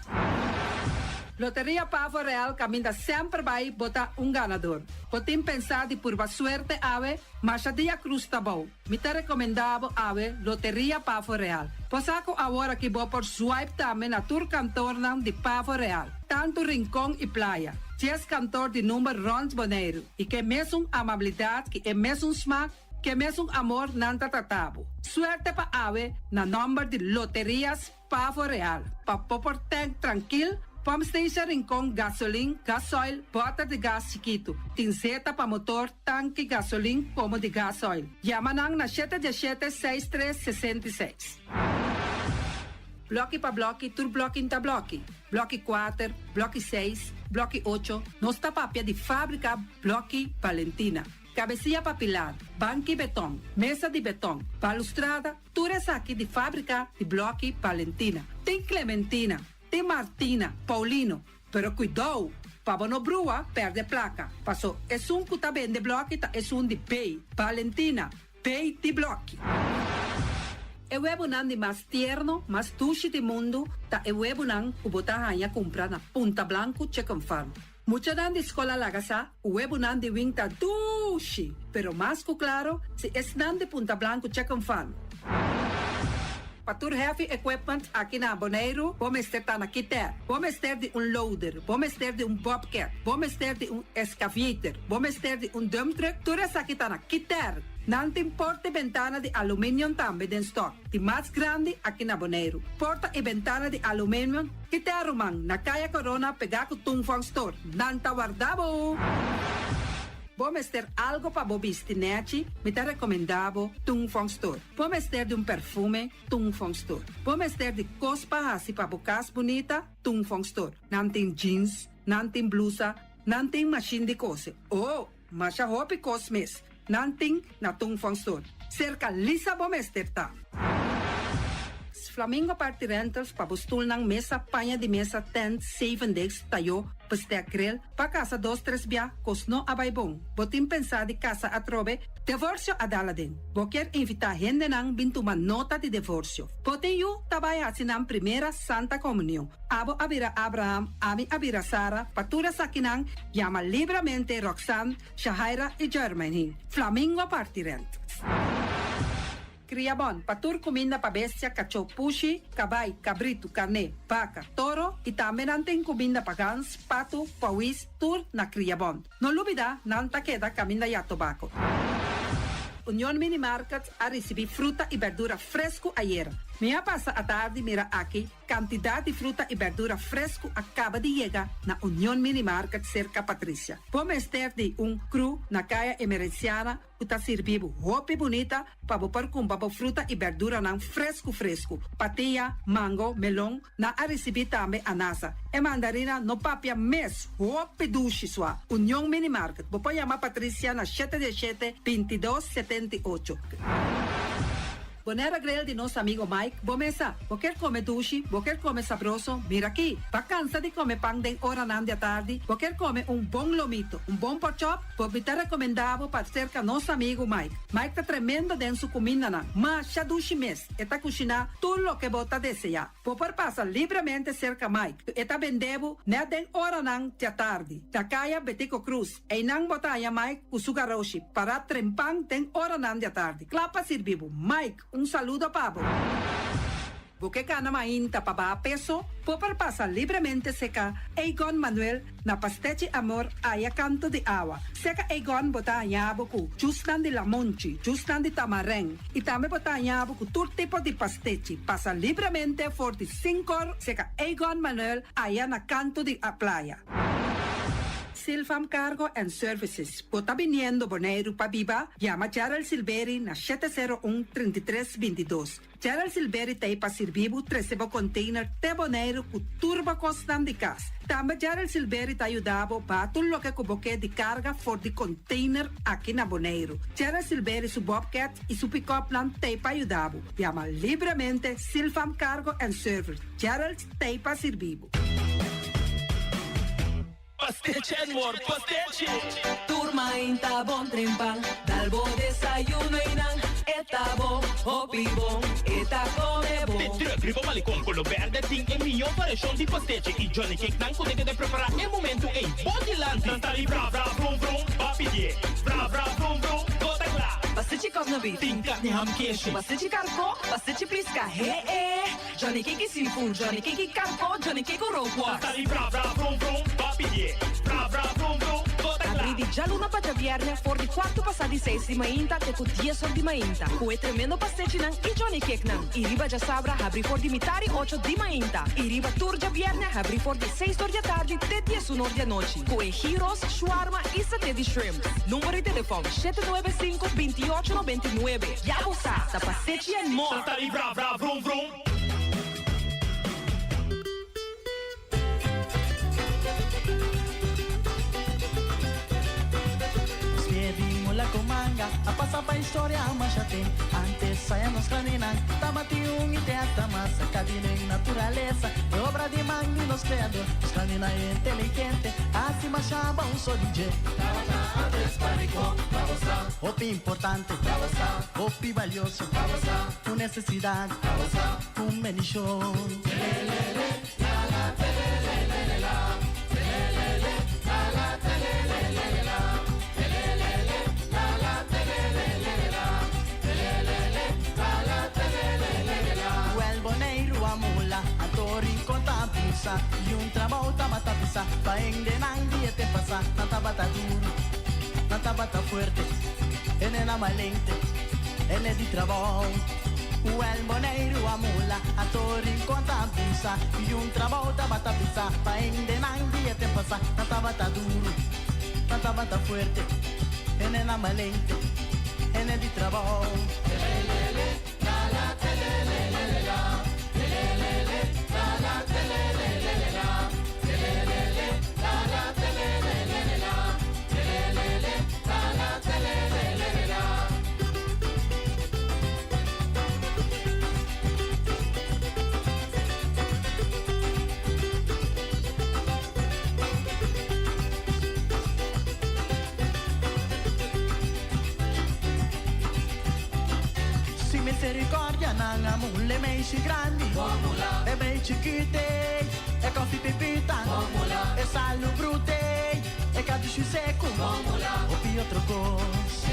Loteria Pavo Real caminha sempre vai botar ganador. Podem pensar de por suerte ave, mas a dia cruz tá bom. Me tá recomendado ave Loteria Pavo Real. Posaco agora que vou por swipe também na tour cantor de Pavo Real. Tanto Rincón e Playa. 10 cantor de número Rons Bonaire. E que mesmo amabilidade, que é mesmo smack, que mesmo amor nanta tratabo. Suerte pa ave na número de Loterias Pavo Real. Pa popor tank tranquilo. Pump station Rincón, gasolina, gasoil, bota de gás chiquito. Tinzeta para motor, tanque gasolina como de gasoil. Yamanang na 717-6366. Bloque para bloque, tur bloque inta bloque. Bloque 4, bloque 6, bloque 8. Nossa papia de fábrica, bloque Valentina. Cabecilla papilar, banco e betão, mesa de betão, balustrada, tudo isso aqui de fábrica de bloque Valentina. Tem Clementina. Tem Martina, Paulino, pero cuidado, para não brua, perde placa. Passou, é que tá bem de bloco, é de pay. Valentina, pay de bloco. É o ebunan de mais tierno, mais tuche do mundo, tá é o ebunan que botar a comprar na Punta Blanco Chicken Farm. Mucha dan de escola lagasa, o ebunan de winta tuche, pero mais que claro, se é nan de Punta Blanco Chicken Farm. Para heavy equipment aqui na Bonaire, vamos ter na Kiter, vamos ter de loader, vamos ter de bobcat, vamos ter de excavator, vamos ter de dump truck, tudo isso aqui na Kiter. Não tem porta e ventana de alumínio também em stock. De mais grande aqui na Bonaire. Porta e ventana de alumínio que te arrumam na Caia Corona pegar com Tungfang Store. Não tá guardado. vamos ter algo para vestir, me te recomendavo Tung Fong Store. Vamos ter de perfume, Tung Fong Store. Vamos ter de cospa assim para bocas bonita, Tung Fong Store. Não tem jeans, não tem blusa, não tem machine de cose. Oh, mas a roupa cosmes. Não tem na Tung Fong Store. Cerca lisa vamos ter tá. Flamingo Party Rentals pa bustul ng mesa, panha de mesa, tent, 7 days, tayo, paste grill, pa casa 2-3 bia, kosno abay bong. Botin pensa di casa atrobe, divorcio adala din. Boker invita gente nang bintuman nota di divorcio. Botin yu, tabay hasinang primera Santa Comunión. Abo abira Abraham, ami abira Sara, patura sa kinang, llama libremente Roxanne, Shahaira y Germany. Flamingo Party Rentals. Criabon, patur comida pa bestia, cacho, pushi, cabay, cabrito, carne, vaca, toro, y también anten comida pa gans, pato, pawis, tur na Criabon. No lubida, nanta queda camina ya tobacco. Unión Mini Market a recibir fruta y verdura fresco ayer. Me pasa a tarde, mira aquí, cantidad de fruta y verdura fresco acaba de llegar na Unión Mini Market cerca Patricia. Vamos ter de cru na calle emergenciana, uta servibo roupa bonita, para bopar com babo fruta e verdura nang fresco. Patia, mango, melão, na a recibir também anasa. E mandarina no papia mes, roupa duche sua. União Mini Market. Bopa chamar Patricia na 717-2278. Bonera grill de nosso amigo Mike. Bomesa, quer comer duche, quer comer sabroso, mira aqui. Tá cansa de comer pão de hora nan de tarde, quer comer bom lomito, bom pork chop, me tá recomendado para cerca nosso amigo Mike. Mike tá tremendo dentro sua comida na, mas já duche mes, e tá cozinhando tudo o que bota desejar. Popor passa livremente cerca Mike, e tá vendendo na den hora nan de tarde. Da caia Betico Cruz, e nang botaya Mike o sugaroshi, para trempang den hora nan de tarde. Clapa servibo, Mike, saludo, Pablo. Porque cana mainta para peso, popar pasa livremente seca Egon Manuel na Pastechi Amor aya canto de agua. Seca Egon bota yabuku, justan de la monchi, justan de tamarén. Y también bota yabuku todo tipo de pastechi. Pasa livremente 45 seca Egon Manuel aya na canto de a playa. Silfam Cargo and Services. Bota viniendo Bonaire pa Viva, llama Gerald Silveri na 701-3322. Gerald Silveri te pa servibo 13 container te Bonaire ku turbo costan de cas. Também Gerald Silveri te ayudabo pa tudo lo que cuboque de carga for de container aqui na Bonaire. Gerald Silveri su Bobcat e su pick-up plan te pa ayudabo. Llama libremente Silfam Cargo and Service. Gerald te pa servibo. Pastiche, amor, pastiche. Turma inta bon trempal, dalbo desayuno inan, eta bo, hopi bon, eta come bon. Te tröglivo malicón con lo verde, ting e mio variación di pastiche. I Johnny Cake nan kunde de preparar el momento en Bodyland. Nantali bra bra vrum vrum, papi die. Bra bra vrum vrum, gota gla. Pastiche kozna beef, Ting carne ham queijo. pastiche carco, pastiche prisca, Johnny Cake seafood, Johnny Cake carco, Johnny Cake roquas. Nantali bra bra vrum vrum, papi die. Bra bra vrum vrum, gota gla. Abri di già luna pa viernes, for di 4 passati 6 di mainta, te cu 10 ori di mainta. Cu e tremendo pastiche nan, i Johnny Cake nan. I riba già sabra, abri for di mitari 8 di mainta. I riba turgia viernes, abri for di 6 ori di tardi, te 10 ori di noci. Cu e gyros, shawarma e satè di shrimp. Numero di telefono 795-2899. Ya sa, da pastiche and more. Nantali bra bra vrum vrum. La comanga, a passar pa história a mancha tem. Antes saia nos caninan, tamati e teatro massa, cadina em natureza, é obra de mangue nos criador. Os canina é inteligente, acima chama só DJ. Roupa importante, roupa valioso, com necessidade, com menichon. E trabalho mata pisa, pa endenar dia te passa, nata bata duro, nata bata fuerte, ene na malente, ene di trabalho. O el moneiro a mula, a torre conta pisa, e trabalho mata pisa, pa endenar dia te passa, nata bata duro, nata bata fuerte, ene na malente, ene di trabalho. Misericordia nang amule meici grandi e meici chiute e coffee pepita e sallo brute e caduci secco o pio trocos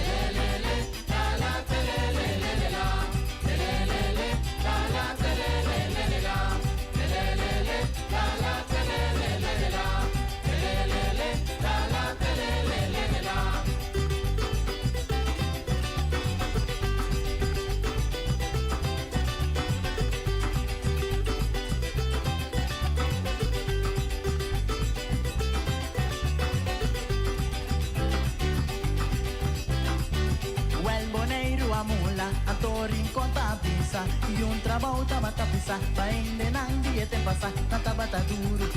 Antorin conta pisa e trabalho mata pisa ainda não dia tem passa nanta bata duro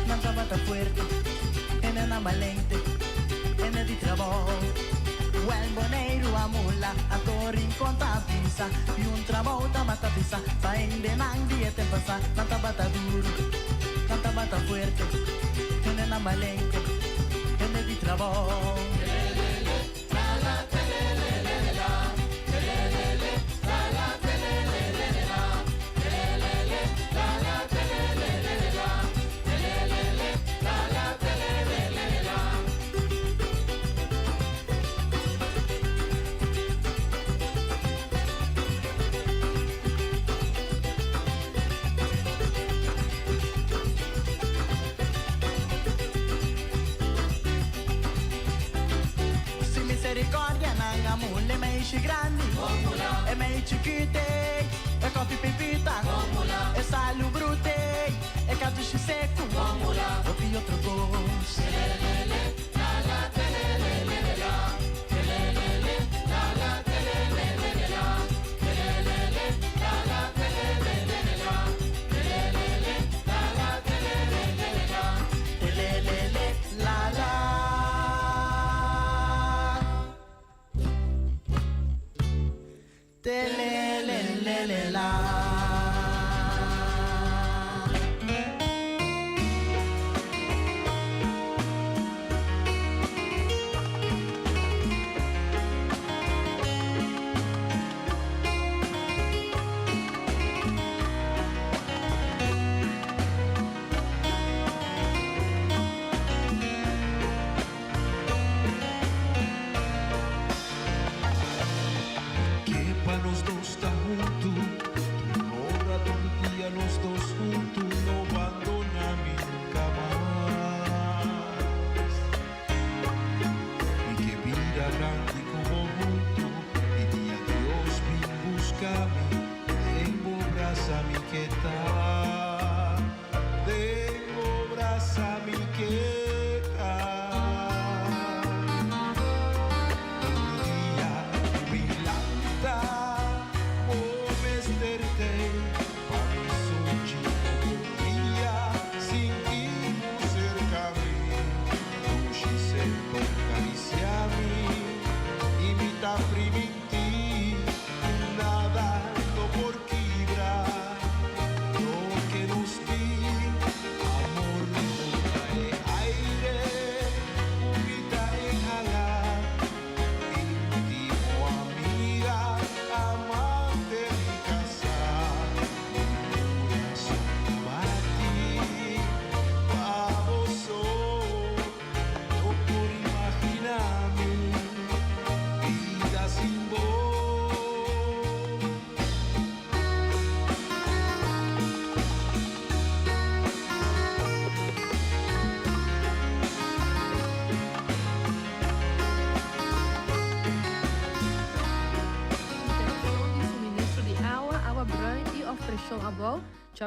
nanta bata fuerte ena na malente ena di trabalho Buen boneiro a mula Antorin conta pisa e trabalho mata pisa ainda não dia tem passa nanta bata duro nanta bata fuerte ena na malente ena di trabalho grandi e meici chiute e coffee pepita e sallo brute e caduci secco o pio trocos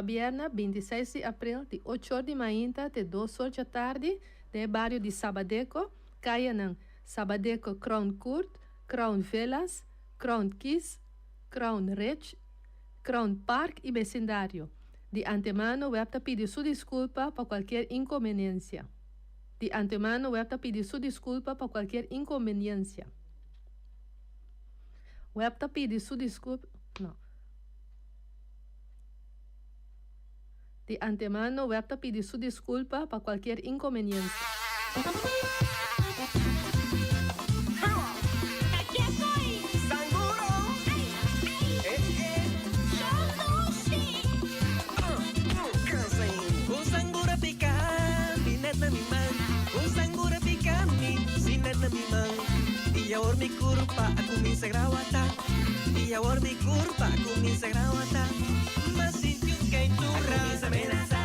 Viernes 26 de abril, de 8 horas de manhã até 2 horas da tarde, no bairro de Sabadeco, caia nang Sabadeco Crown Court, Crown Velas, Crown Kiss, Crown Ridge, Crown Park y vecindario. De antemano voy a pedir su disculpa por cualquier inconveniencia. De antemano voy a pedir su disculpa por cualquier inconveniencia. Voy a pedir su disculpa. No. De antemano voy a pedir su disculpa por cualquier inconveniencia. Iawar mi kurpa, aku minsan grawata. Iawar mi kurpa, aku minsan grawata. Masih kay tura, aku minsan menasa.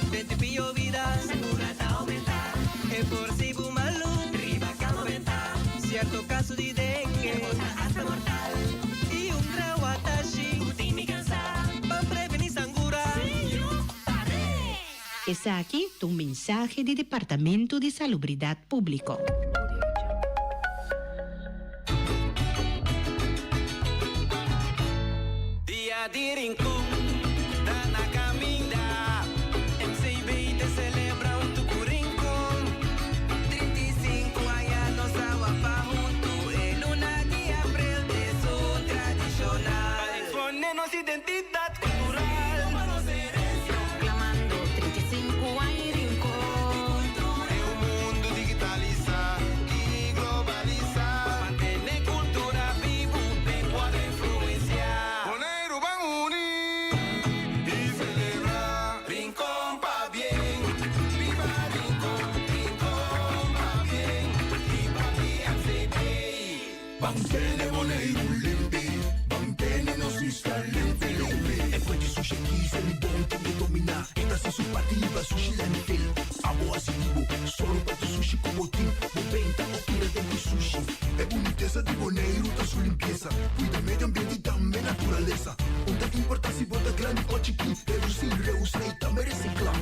Vente pillo vida, segura ta aumenta. E por si bumalu, riba ka aumenta. Cierto caso de dengue, hasta mortal. Y un grawata shi, putin mi cansa. Pa prevenir sangura. Está aquí tu mensaje del Departamento de Salubridad Público. Di Rincón, da na caminda. MCB te celebra un tucu rincón. 35 años pa junto. El 1 de abril de su tradicional. Exponernos identidad cultural. Proclamando 35 años rincón. En un mundo digitalizado y globalizado. Mantener cultura viva, lengua de influencia. Bantene Boneiro limpi, bantene nos está limpi. E poi di sushi chi se li bonti di domina. Esta se su partida sushi landfill. Amo asitivo, solo per tu sushi como team. 90 oppure tempi sushi. E bonitezza di Boneiro da su limpieza. Cuida medio ambiente e também naturaleza. Onde que importa se bota grande ou chiquinho. Reduzir, reusar e também reciclar.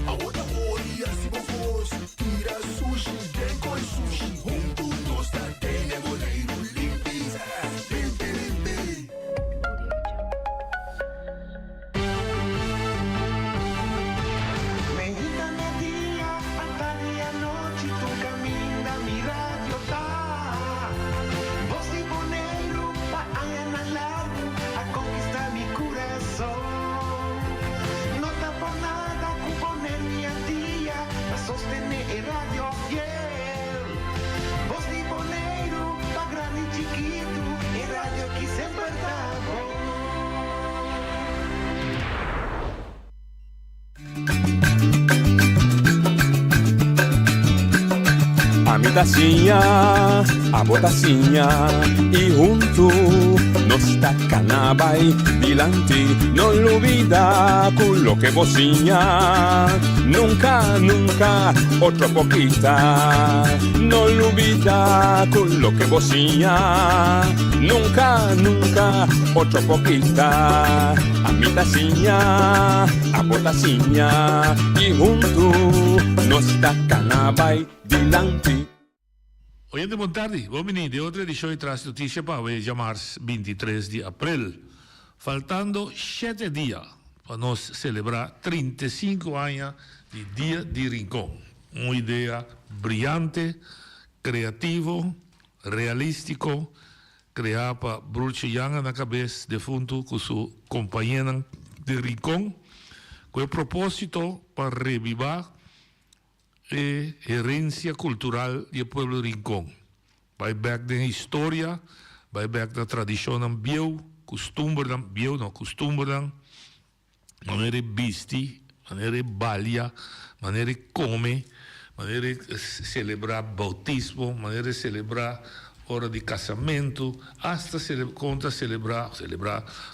A outra olha se vos tira sushi, deco e sushi. Junto nós tá tene Boneiro. A botacinha e junto nos tacanabay dilante, no olvida con lo que bocinha, nunca, nunca, otro poquita, no olvida con lo que bocinha, nunca, nunca, otro poquita, a mi tacinha, a botacinha e junto nos tacanabay dilante. Oyente, boa tarde. Vamos venir de outra edição de Traz Notícia para hoje, março 23 de abril. Faltando 7 dias para nós celebrar 35 anos de Dia de Rincón. Uma ideia brilhante, criativo, realístico, criada para Bruce Yanga na cabeça de fundo com sua companheira de Rincón, com o propósito para revivar e herência cultural do pueblo de Rincón. Vai back da história, vai back da tradição ambieu, costume ambieu, maneira vestir, maneira balha, maneira comer, maneira celebrar bautismo, maneira celebrar hora de casamento, hasta celebrar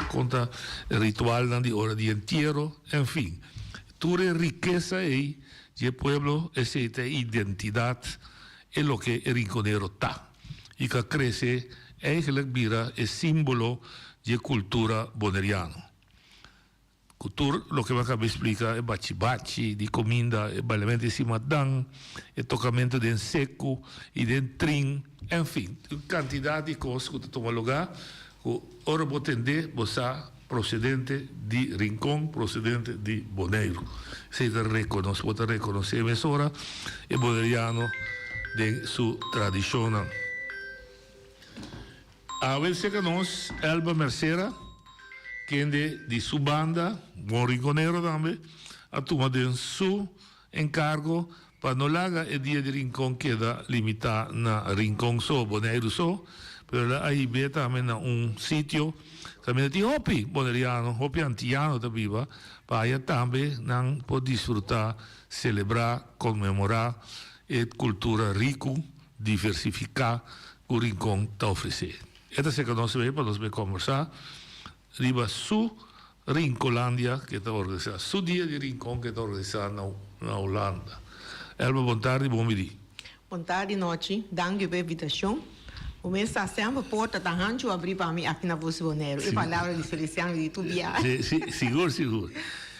conta ritual de hora de entierro, enfim, toda riqueza aí de pueblo, esa identidad es lo que el rinconero está. Y que crece, eigenlijk mira, es símbolo de cultura boneriana. Cultura, lo que vai explicar é bachi-bachi, de comida, é bailamento em cima dan, é tocamento de seco e de trim, enfim, quantidade de coisas que toma lugar, que ora vou atender, você procedente de Rincón, procedente de Bonaire. Se pode reconhecer a emissora e boderiano de sua tradição. A veces que nós, Elba Mercera, que de sua banda, bom rinconero também, a turma de seu encargo para não largar o dia de Rincón queda limitado na Rincón só, Bonaire só, pero aí vê também sítio também tem hopi boneriano, hopi antiano da viva, para também não pode desfrutar, celebrar, comemorar a cultura rico, diversificar que o Rincón está oferecendo. Esta é a nossa vez para nós conversar. Riba su Rincolândia, que está organizada, su dia de Rincón, que está organizado na Holanda. Elba, boa tarde, bom dia. Boa tarde, noite. Danke pela invitação. O mês está sempre porta da rancho abrir para mim aqui na Voz Bonaire. E palavra de Feliciano de Tubia. Seguro.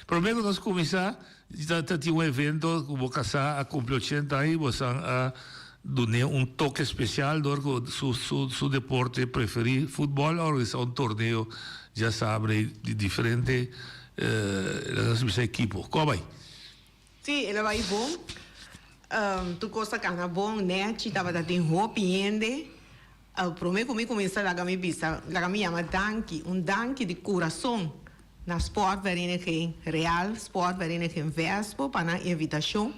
Primeiro nós começar, já tinha evento que vou casar a cumprir 80 anos, você a dar toque especial do seu deporte preferido, futebol, organizar torneio, já sabe, de diferentes equipos. Como vai? Sim, ele vai bom. Tu coisa que é bom, né? Estava dando roupa e primeiro comigo começar a me bisa, a me chama danke, danke de coração na sportvereniging Real, sportvereniging Vespo, para a invitação,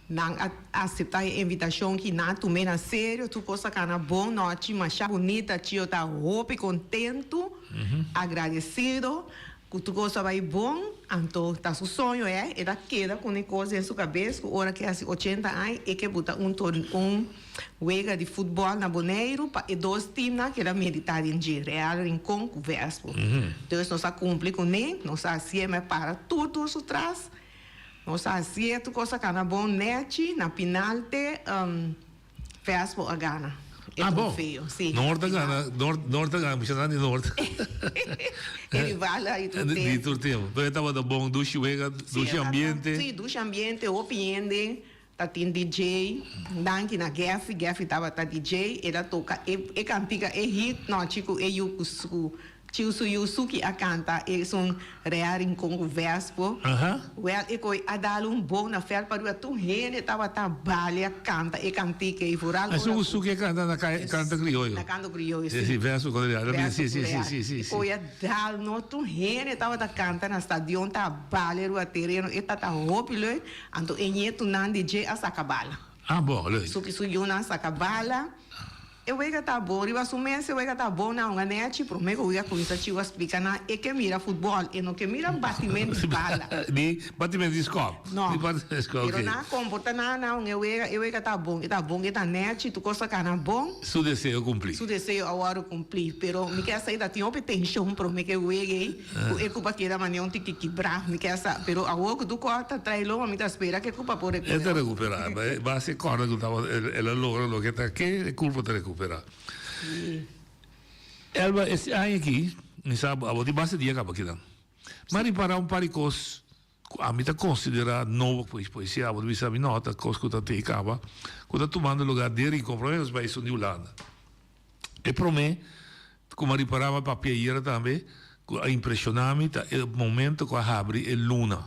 não aceitar a invitação que não tomei na sério, tu coisa que é bom, noite, mas bonita, tio tá roupa contento, agradecido, que tu coisa vai bom, então tá seu sonho ela queda com uma coisa em sua cabeça, hora que é 80 anos, e que botar joga de futebol na Bonaire e 2 times que era meditar em dia, Real, Rincón, Vespo. Então, nós cumprimos com ele, nós fazemos para tudo isso atrás, nós fazemos coisa que é bom, net, na penalti, Vespo a gana. Bom. Feio, sim. Norte gana, me chama de Norte. Ele vai lá e tudo tempo. De tudo tempo. Então, estava da bom, duche ambiente. Sim, duche ambiente, opiende. Tá tem DJ, danke na Geff estava tá DJ, ela toca e cantiga e hit, não, chico e yuku Yusuki a canta, e são Real Rincón Vespo. Well, e coi a dar bom na festa para tu rene tava trabalha canta e cantica e fural. Mas o Yusuki canta na canta crioulo. Na canta crioulo. Esse verso quando ele sim. Coi a dar no tu rene tava da canta na estadião trabalha o terreno e tá roupa le, anto enyeto nan DJ a sacabala. Bom, le. Suki suyo na sacabala. Eu vejo que tá bom, eu assumo esse, eu vejo que tá bom, não, a net, primeiro eu ia começar a explicar, não, é que mira futebol, e não que mira batimento de bala. De batimento de escola? Não, eu não comporta, não, eu vejo que tá bom, que tá net, tu coisa que não bom. Seu desejo eu cumpri. Seu desejo agora eu cumpri, pero me quer sair da tinha uma tensão, para mim que eu vejo, é culpa que era maneira de que quebrar, me quer sair, pero agora que tu corta, traz logo, me espera que é culpa por recuperar. É recuperar, mas se corta que ela logra o que está aqui, é culpa de recuperar. Elba, esse ano aqui, não sabe, a de base dia acaba aqui, não. Mas para um par de coisas, a mim está considerado novo, pois se a de sabe nota, coisa que está te acaba, quando está tomando lugar dele e comprometo os países de Holanda. E para mim, como reparava a papieira também, a impressionante é o momento que abre a luna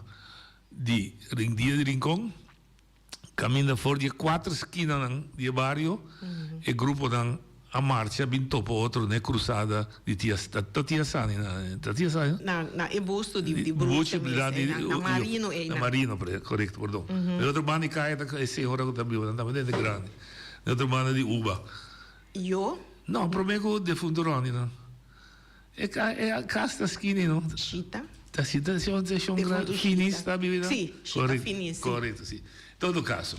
de dia de Rincón, caminha fora de 4 esquinas do bairro, e o grupo a marcha vem topo outro, né, cruzada de Tia Sani, na e busto de Bruxa, na Marino, na Marino, correto, perdão. O outro bando cai da senhora que está viva, não é grande. O outro bando de Uba. Eu? Não, prometo de Funduroni, não. É a casta skinny, não? Chita. A situação é finista, vivida? Sim, chita finista. Correto, sim. Em todo caso,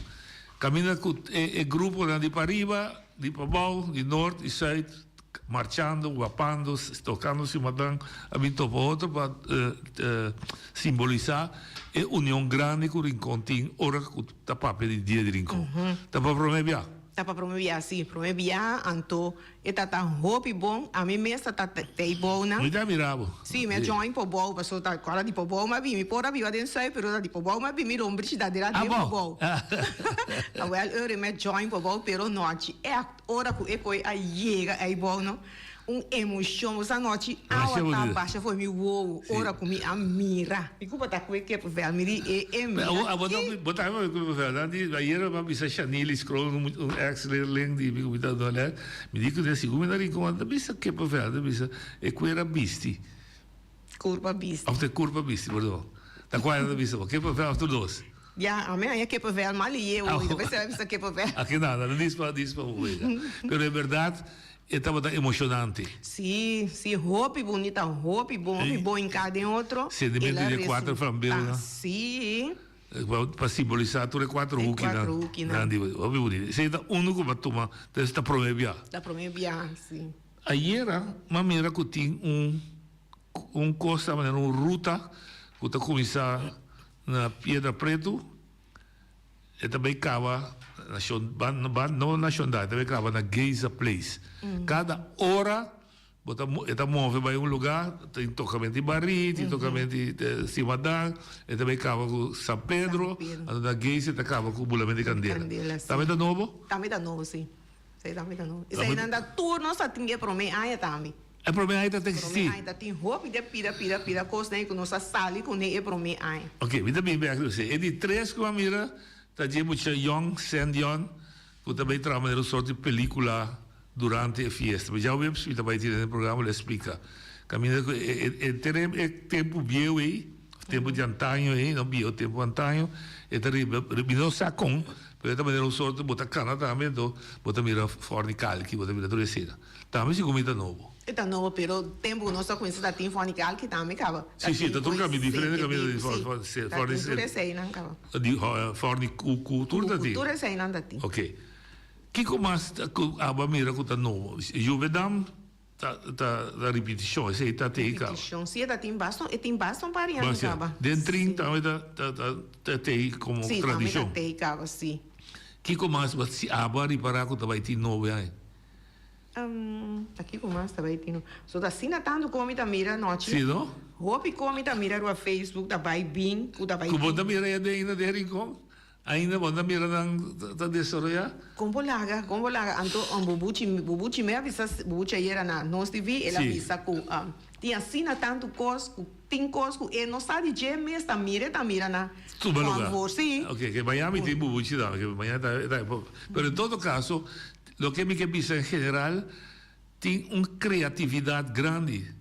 caminha com o grupo de para arriba, de para baixo, de norte e sul, marchando, guapando, tocando-se, matando, a vir para outro para simbolizar a união grande que o Rincón tem, ora que está papel de dia de Rincón. Está para prometer? Tapa promovia assim, promovia anto, e tata hopi bom, a mim mesma tata tei bom na. Muito admirável. Sim, me join po bom, passou tá agora de po bom, mas me pora viva dentro sai, pero de po bom, mas me lombrici da dera de po bom. A well, eu me join po bom, pero noite é a hora que eu coi a chega aí bom, não? Emoção, essa noite a tá baixa foi me uou, hora que me admira. E como tá com que por ver, me botar verdade, ayer eu bisa Chanel scroll excellent link di mi da dole. Mi dico de segundo da ricorda, bisa che per verdade, bisa e quella bisti. Curva bisti. Of the curva bisti, perdão. Da qual da bisa, che per verdade tu dos. Ja, a mim aí que por ver mal e eu, depois você vai bisa que por ver. Aqui nada, não diz para Pero é verdade, estava emocionante. Sim, roupa bonita, roupa bom em cada outro. Sentimento de quatro flambeira. Sim. Para simbolizar tutte quattro rucchi. Grandi, ovvio bonito. Se da uno che va a tomare, sta promebia. Da promebia, sim. Ayer, ma mira che tinha costa, uma ruta, que está começar na Piedra Preto, e também acaba não na Xondai, também acaba na Geisa Place. Cada hora, está move para um lugar, tem tocamento de Barri, tem tocamento de Cimadang, e também acaba com São Pedro, na Geisa acaba com o bulamento de Candela. Também da novo? Também da novo, sim. Também da novo. Isso aí anda tudo, nossa tinha para mim, aí também. É para mim ainda tem que ser. Ainda tem roupa de pira, coisa nem com nossa sala, com nem é para mim, aí. Ok, me dá bem bem aqui, é de três que eu mira, tá de muito young, Sandion, que também trabalha uma sorte de película durante a festa. Mas já o webs, também tem no programa, ele explica. Caminha, é tempo bio aí, tempo de antanho aí, não bio, tempo antanho, é terrível, não sacão, mas também uma sorte de botar cana também, botar mira fornical, que botar mira toda também se comida novo. Está novo, pero tempo nossa conhecida tem fornical que também acaba. Sim, está tudo caminho diferente, caminho de fornicultura da ti. Cultura sei não da ti. Ok. Que como aba mira que está novo? Juvedam da repetição, esse está te cá. Repetição, sim, está tem bastante variante acaba. Dentro também tá te como tradição. Sim, também tá acaba, sim. Que como se aba reparar que vai ter novo aí? Aqui com mais também tem. Só da cena tanto como da mira noite. Sim, não? Roupa como da mira no Facebook da vai bem, da vai. Como da mira ainda de rico? Ainda bom da mira da desarrollar? Como laga, anto bubuchi me avisa bubuchi era na nós TV, ela avisa com tinha cena tanto cos, tem cos e não sabe de mês da mira na. Tudo lugar. Sim. Ok, que Miami tem bubuchi da, que Miami tá. Pero en todo caso, lo que me pensa em geral tem uma criatividade grande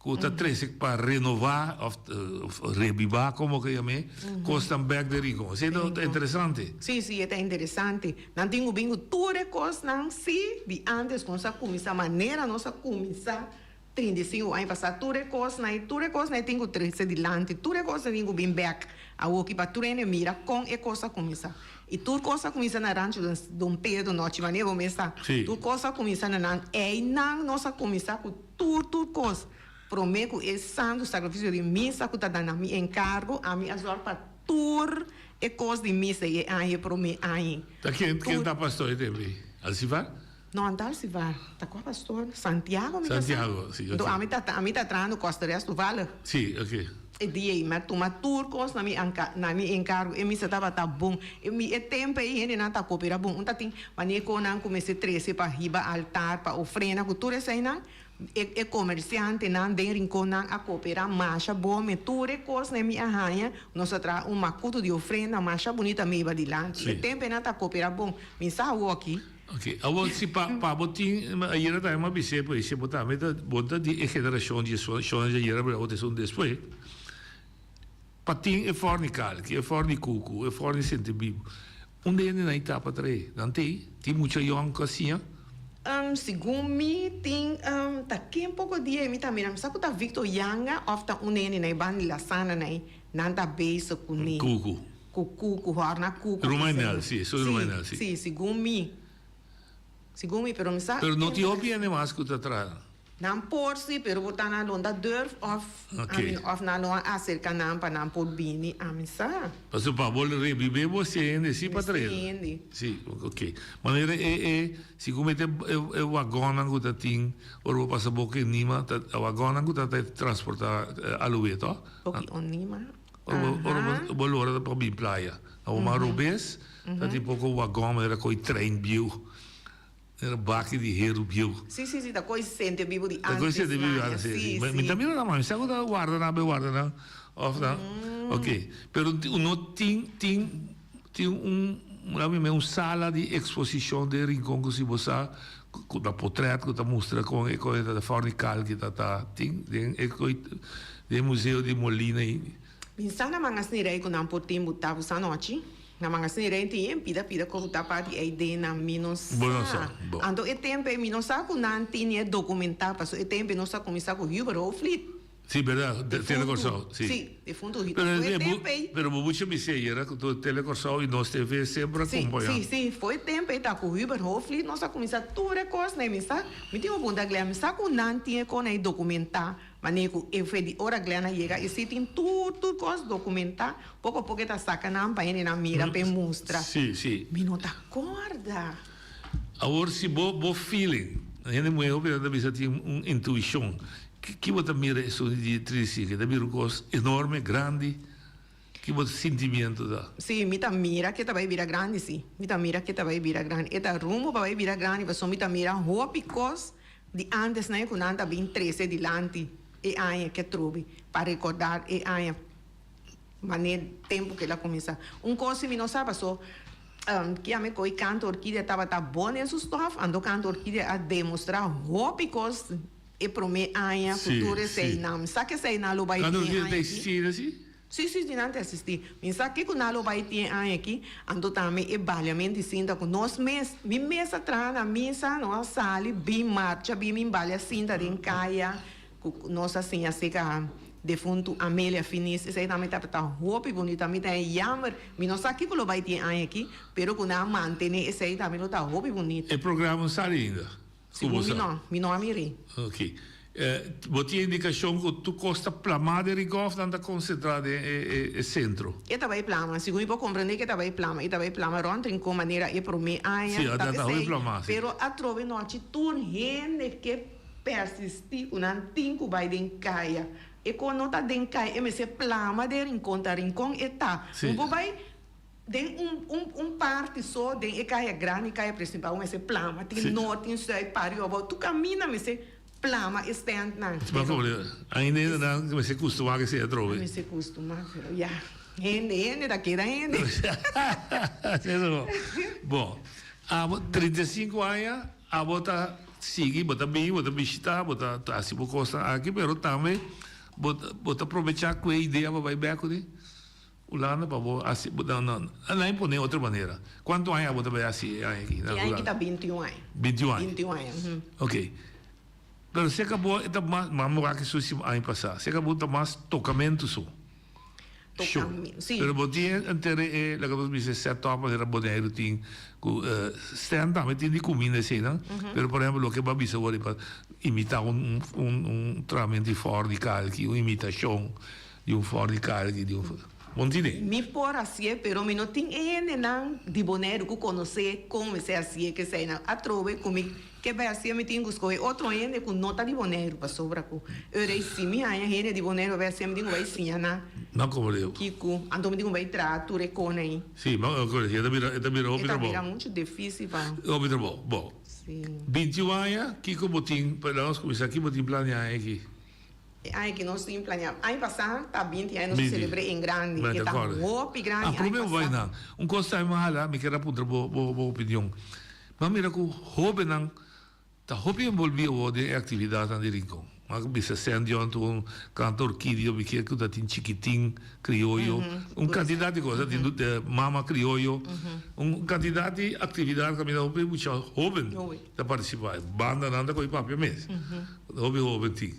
que está trazendo para renovar ou revivar, como que chamei, Costanberg de Rico. Isso é interessante. Sim, é interessante. Não tenho bingo tudo é coisa não se de antes com essa começar maneira nossa começar 35 anos passar tudo é coisa não tenho 13 de lante, tudo é coisa tenho bem back a o que para tudo é mira com é coisa começar. E tudo coisa começa na rancho Dom Pedro noite maneira começar. Tudo coisa começa na não nossa começar com tudo coisa. Prometo é santo sacrifício de missa que está dando a mim encargo, a mim azul para tudo é coisa de missa e aí prometo aí. Tá quem tá pastor também? Alcivar? Não anda Alcivar, tá com o pastor Santiago. Sim. Então a mim tá trando Costa Resto Vale. Sim, ok. E dia mas tu turcos na minha encargo e missa tava tá bom. E tempo aí ele não tá coopera bom. Tá tem maneira com não comecei 13 para riba altar para ofrenda cultura sei não. E comerciante não tem rincão não a cooperar marcha boa me tudo coisa na minha arranha nós tra macuto de ofrenda marcha bonita meio adiante. E tempo não tá coopera bom. Me sabe aqui. Ok, agora se para botin aí era uma bise pois se botar meta bota de geração de são já era para outra são depois. Patin é fornical, que é fornicuco, é fornicentibibo. Onde é na etapa 3? Não tem muita young assim. Segundo me tem tá aqui um pouco de mim também não sabe que tá Victor Yanga of tá unene na banda la sana não tá base com nem cucu horna cucu Romanel sim sou Romanel sim segundo me pero me sabe pero não te opia nem mais que tá atrás Nan porsi, pero botar na londa durf of na londa acerca nan pa nan por bini amisa. Mas o Pablo revive você nesse patrão. Sim, ok. Maneira se comete o vagão que tá tem, ou passa boca em Nima, o vagão que tá transportar alueto. Ok, on Nima. O valor da para bem praia. O marubes, tá tipo o vagão era coi trem view. Era baque de hero view. Sim, da coisa sente vivo de antes. Da coisa sente vivo de antes, sim. Mas também não, mas sabe da guarda na, of na. Ok. Pero não tem um sala de exposição de rincão que se você da portrait que tá mostra com da fornical que tá tem de museu de Molina aí. Pensando na mangas nirei com não por tempo tá essa noite. Na mangas nirei tem pida com tá parte aí de na minos. Ando e tempo minos com não tinha documentar, passou e tempo não sa começar com Huber Hoflit. Sí, verdad, telecorsao, sí. Sí, de fundo. Pero mucho me sei, era com o telecorsao e nós TV sempre acompanhando. Sim, foi tempo e tá com o Huber Hoflit, nós começar tudo recurso, né, missa? Me tem um bom da glema, missa com não tinha com aí documentar, mas nem com eu fui de hora glena chega e se tem tudo coisa documentar, pouco a pouco tá sacando para ele na mira para mostrar. Sim. Me não tá acorda. Agora se bo feeling, a gente muito da vez tem intuição. Que você mira isso de triste, que mira coisa enorme, grande, que você sentimento dá? Sim, me mira que vai virar grande, sim. Me mira que vai virar grande. E tá rumo vai virar grande, mas só me mira roupa coisa de antes, né, quando anda bem 13 de lante, e aí que trouxe para recordar e aí maneira tempo que ela começa. Coisa me não sabe só que a me coi canto orquídea estava bom nesse stuff, ando canto orquídea a demonstrar roupa coisa e para mim aia futuro sei não sabe que sei não lo vai ter quando assistir assim sim dinante assistir me sabe que quando lo vai ter aia aqui ando também e balhamento cinta com nós me mesa atrás na mesa nós sali bem marcha bem me balha cinta de caia nós assim que defunto Amélia Finis esse também tá roupa bonita também tem jammer me não sabe que lo vai ter aia aqui pero quando a mantém esse também lo tá roupa bonita e programa sai ainda. Sim, mi não amiri. Ok. Você tem indicação que tu costa plama de rigof nanda concentrada e centro. E também plama, segundo eu compreender que também plama, e também plama rontra com maneira e para mim aia. Sim, também plama. Pero a trove noite tur gente que persistir com antigo vai den caia. E quando não tá den caia, me se plama de rincon eta. Vai tem parte só tem e caia grande caia principal mas é plama tem norte tem sul pario tu caminha mas é plama stand não mas como ainda não mas se costuma que se trove mas se costuma já ende daqui da ende bom a 35 anos a bota sigue bota bem bota visitar bota assim por costa aqui pero também bota aproveitar com a ideia vai bem aqui Ulana para assim não impõe outra maneira. Quanto anos você vai assim aqui? Aqui está 21 anos. 21 anos. Ok. Mas você acabou está mais que isso ano passado. Você acabou tá mais tocamento só. Tocamento, sim. Pero você anterior la que você setup era boneiro tem stand também tem de comida assim, não? Pero por exemplo, o que vai bisa para imitar tratamento de fornical, que uma imitação de fornical de Mi por assim, pero mi não tem não de boneiro que conhecer como se assim que sei não. A trove comigo que vai assim me tem que outro ene com nota de boneiro para sobra com. Eu rei sim me aí ene de boneiro vai assim me digo vai sim na. Não como eu. Kiko, ando me digo vai trato recone. Sim, mas agora já está virou É muito difícil para. Bom. Sim. 21 anos, Kiko botin para nós começar aqui botin planear aqui. Ai que nós tínhamos planeado. Ano passado, tá 20 anos, nós celebrei em grande. E tá roupa grande. Problema vai não. Coisa é mal, me quero apontar boa opinião. Mas mira que roupa não, tá roupa envolvido de atividade de rincão. Mas bisa sendo um cantor querido, me quero que tá tem chiquitinho, criollo, candidato de coisa, tem mama criollo, candidato de atividade que me dá muito jovem para participar. Banda nada com o papo mesmo. Jovem tem.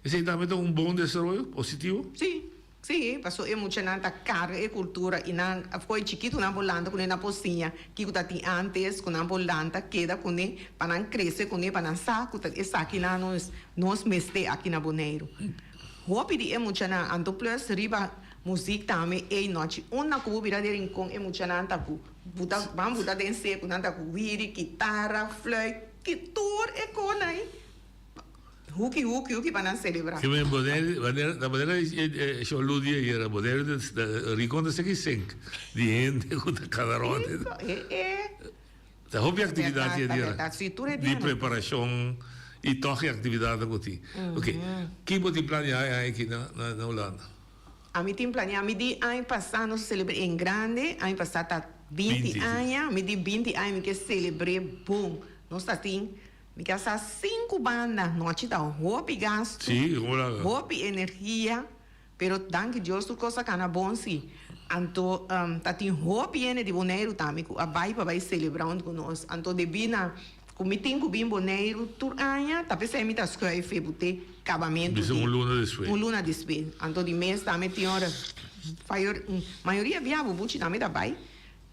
Esse aí também tem bom desenvolvimento positivo? Sim. Sim, passou é muito nanta carga e cultura e não foi chiquito na bolanda com na pocinha que o tati antes com na bolanda queda com ne para não crescer com ne para não saco essa aqui na nos meste aqui na Bonaire. Hopi di é muito na anto plus riba música também e noite uma cubo vira de rincão é muito nanta cu buta vamos buta dançar com nanta cu viri guitarra flauta que tour é com aí. Huki para não celebrar. Que bem, da maneira eu ludia era maneira de reconhecer que sim, de gente com cada rote. Da hobby atividade de preparação e toque atividade com ti. Ok, que você planeia aqui na Holanda? A mim tem planeado, a mim de ano passado nós celebramos em grande, ano passado tá 20 anos, a mim de 20 anos que celebrei bom, nós tá tem me gasta 5 bandas, não te dá roupa e gasto, roupa e energia, pero danke Deus tu coisa cana bom sim. Anto tá tem roupa e de Bonaire também, a vai celebrar com nós. Anto de bina, com meeting com bim Bonaire, tur anya, tá pensando me tá escreve febute acabamento. Isso um luna despe. Anto de mês também tem hora, maioria viabo buchi também da bai.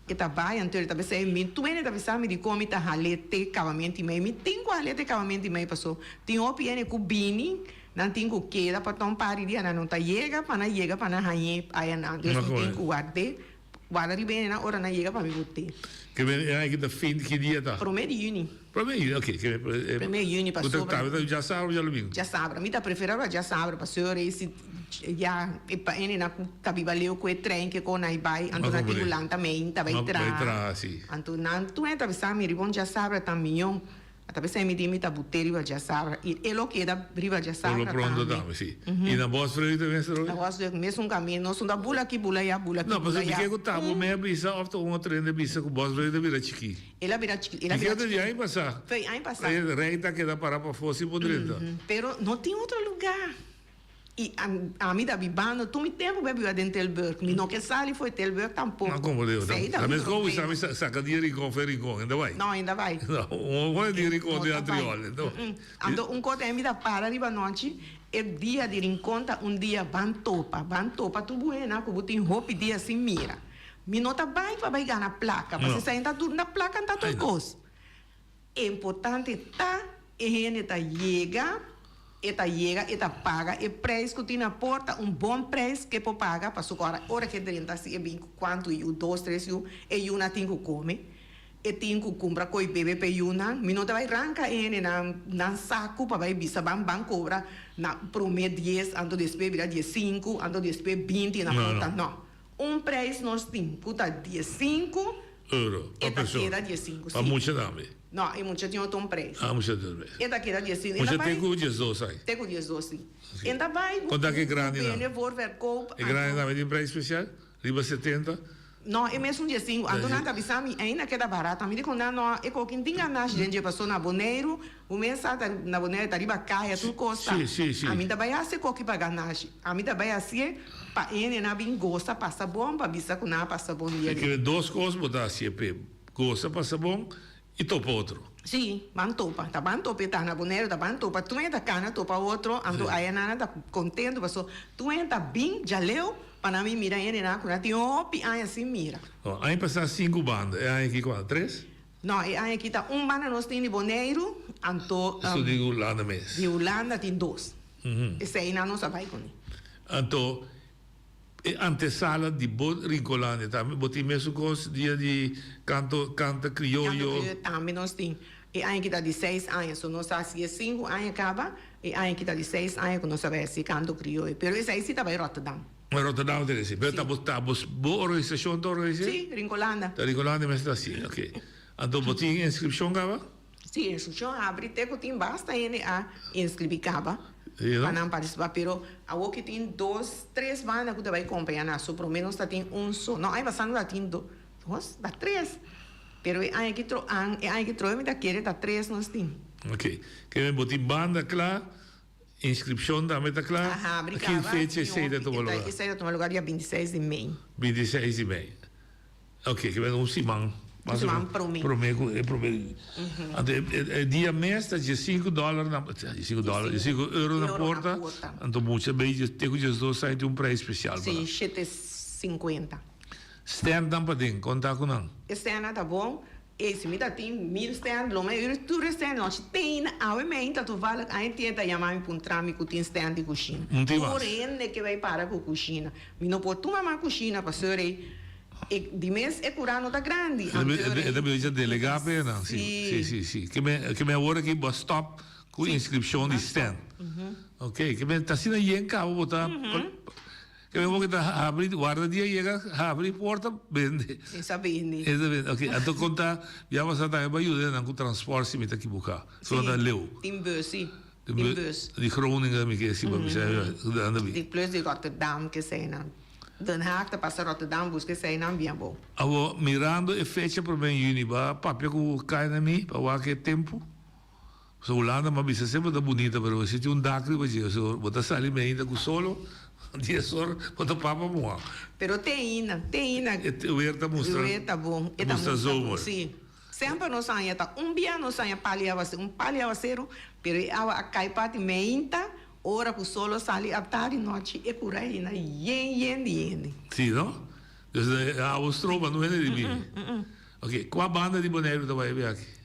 Que tá bem, então ele tá pensando, me tu ainda tá pensando, me de como tá halete acabamento e meio, me tem com halete acabamento e meio passou, tem o piene com bini, não tem com queda para tom pari dia, não tá chega para na rainha, aí não, Deus não tem com guarda bem na hora na chega para me botar. Que bem, é que da fim que dia tá? Primeiro de junho. Primeiro de junho, ok. Primeiro de junho passou. Já sabe, já domingo. Já sabe, me tá preferindo já sabe, passou esse já e para ele na tabi valeu com o trem que com aí vai, então na tibulan também tá vai entrar. Então não tu entra pensar me ribon já sabe também. Até pensar me dimi tá buteiro já sabe. E ele que da riba já sabe. Pelo pronto também, sim. E na voz freio também se na voz do mesmo um caminho, nós não da bula aqui bula ya bula aqui. Não, mas eu fiquei com tabu, meia brisa, ofta um trem de brisa com voz freio de vira chiqui. Ela vira chiqui, ela vira chiqui. E aí passar. Foi aí passar. Reita que dá para fosse podrida. Pero não tem outro lugar. E a mim da bibano, tu me tempo bebe lá dentro do Telburg, me não que sali foi Telburg tampouco. Não como Deus. Mas como sabe saca de rincon foi rincon, ainda vai. Não, ainda vai. Não, um de rincon de atriol, então. Ando um cote me da para riba noite, é dia de rincon tá dia ban topa tu buena, que botin roupa dia assim mira. Me nota vai para ganhar na placa, para se sair tudo na placa tá tudo coisa. É importante tá e tá chega, paga, e preço que tem na porta, bom preço que pode pagar, para a hora que renta se é bem quanto e 2, 3 e uma tem que comer, e tem que comprar coi bebê para uma, me não vai arrancar ele na saco para vai bisa bam cobra na prometo 10, ando despe vira 15, ando despe 20 na porta, não. Preço nós tem, custa 15 euro para pessoa. Para 15. Para muita também. Não, e muita tem outro preço. Muita também. E daqui era 15. Muita tem com 12 aí. Tem com 12. Ainda vai. Quanto é que é grande não? É grande não, tem preço especial? Riba 70? Não, é mesmo 15. Ando na cabeça, ainda que é barato. Me digo, não, é que quem tinha nas gente passou na Bonaire, o mês na Bonaire, tá riba caia, tudo costa. Sim. A mim também é assim que paga nas. A mim também é assim, para ele na bem gosta, passa bom, para bisa com nada, passa bom. É que duas coisas botar assim, gosta, passa bom, e topa outro. Sim, bantopa. Tá bantopa, tá na Bonaire, tá bantopa. Tu entra cana, topa outro, ando aí nada, tá contente, passou. Tu entra bem, já leu, para mim mira ele na cuna, tem opi, aí assim mira. Aí passar 5 bandas, é aí aqui qual? 3? Não, é aí aqui tá banda nós tem de Bonaire, anto. Isso de Holanda mesmo. De Holanda tem 2. Esse aí não vai com ele. Anto, antesala de Rincolândia, também, botei mesmo coisa, dia de canta crioulo. Também nós tem. E aí que tá de 6 anos, nós assim 5 anos acaba, e aí que tá de 6 anos que nós sabemos se canto crioulo. Pero esse aí se tá em Rotterdam. Mas Rotterdam tem esse, mas tá boa organização da organização? Sim, Rincolândia. Da Rincolândia mas está assim, ok. Então botei inscrição gava? Sim, inscrição abre, tem que tem basta ele a inscrever cava. Para não participar, pero a que tem 2, 3 bandas que vai acompanhar, só pelo menos tem só. Não, aí bastante já tem 2, dá 3. Pero aí que me dá querer dá 3 nós tem. Ok. Que me botei banda claro, inscrição também está claro. Aqui fecha esse aí da tomar lugar. Esse aí da tomar lugar dia 26 de maio. 26 de maio. Ok, que vem Simão. Mas Isso é um promê. Promê. Dia mês está de $5 na €5 na porta. Então muitas vezes tem que os dois saem de preço especial. Sim, 7,50. Stand não pode contar com não. Este ano tá bom. Esse me dá tem 1000 stand, lo mais tu stand nós tem a menta tu vale a gente tenta chamar para um trâmite tem stand de cozinha. Porém que vai para com cozinha. Me não pode tomar mais cozinha para ser de mês é curar não tá grande. É da beleza delegar pena. Sim. Que me hora que bus stop com inscrição de stand. Ok, que me tá sendo aí em cabo botar. Que eu vou que tá abrir guarda dia chega abrir porta vende. Essa vende. Ok, então conta já você tá vai ajudar com transporte se me tá aqui buscar. Só da leu. Tem bus. De Groningen me que se vai precisar anda bem. De plus de Rotterdam que sei não. Den Haag te passa Rotterdam busca sei não bem bom. Avo mirando e fecha para bem Uniba, papel com cai na mim, para o que tempo. So Holanda mas bisa sempre tá bonita, pero se tinha dacre vai dizer, so botar sali me ainda com solo. 10 horas, bota papa boa. Pero tem ina. O erro tá mostrando. O erro tá bom. Mostra zoom. Sim. Sempre nós saia tá dia nós saia palha cero, pero a caipate meinta, ora com solo sali à tarde noite e por aí na yen. Sim, não? A Ostroba não é de mim. Ok, qual banda de boneiro vai ver aqui?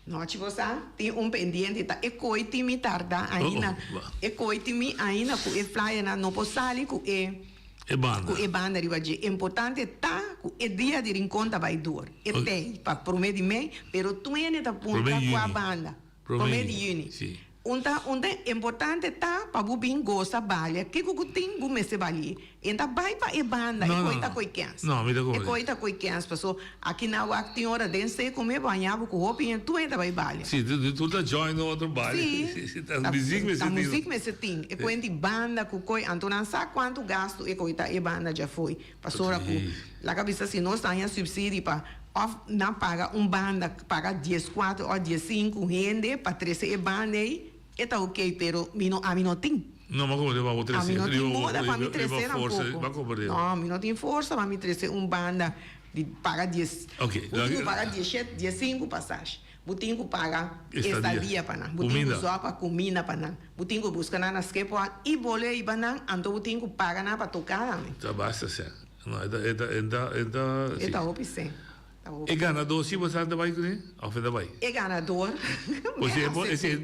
Noite você tem pendiente tá e coiti mi tarda ainda e coiti mi ainda com e flyer na no posali com e banda rivaje importante tá com e dia de encontro vai dor e tem para promete me pero tu ene tá punta com a banda promete uni sim onde importante tá para bubin gosta balha que cucutim gumese bali enta vai para e banda e coita coiquens não me dá e coita coiquens pessoa aqui na acti hora dense come banhava com roupa e tu enta vai balha sim tu tá join no outro balha sim tá música me se tem e coente banda com coi Antônio sabe quanto gasto e coita e banda já foi passou com la cabeça se nós tem subsídio para não paga banda paga 14 ou 15 rende para 13 e banda aí tá ok, pero a mim não tem. Não, mas como leva o 13? A mim não tem moda para me 13 um pouco. Não, a mim não tem força para me 13 banda de paga 10. Ok. Botinho paga 17, 15 passagem. Botinho paga estadia para nós. Botinho só para comida para nós. Botinho busca na esquepo e bolei para nós. Então botinho paga na para tocar também. Tá basta ser. Não, é da opção. E ganador se você anda vai com ele? Ou você vai? É ganador.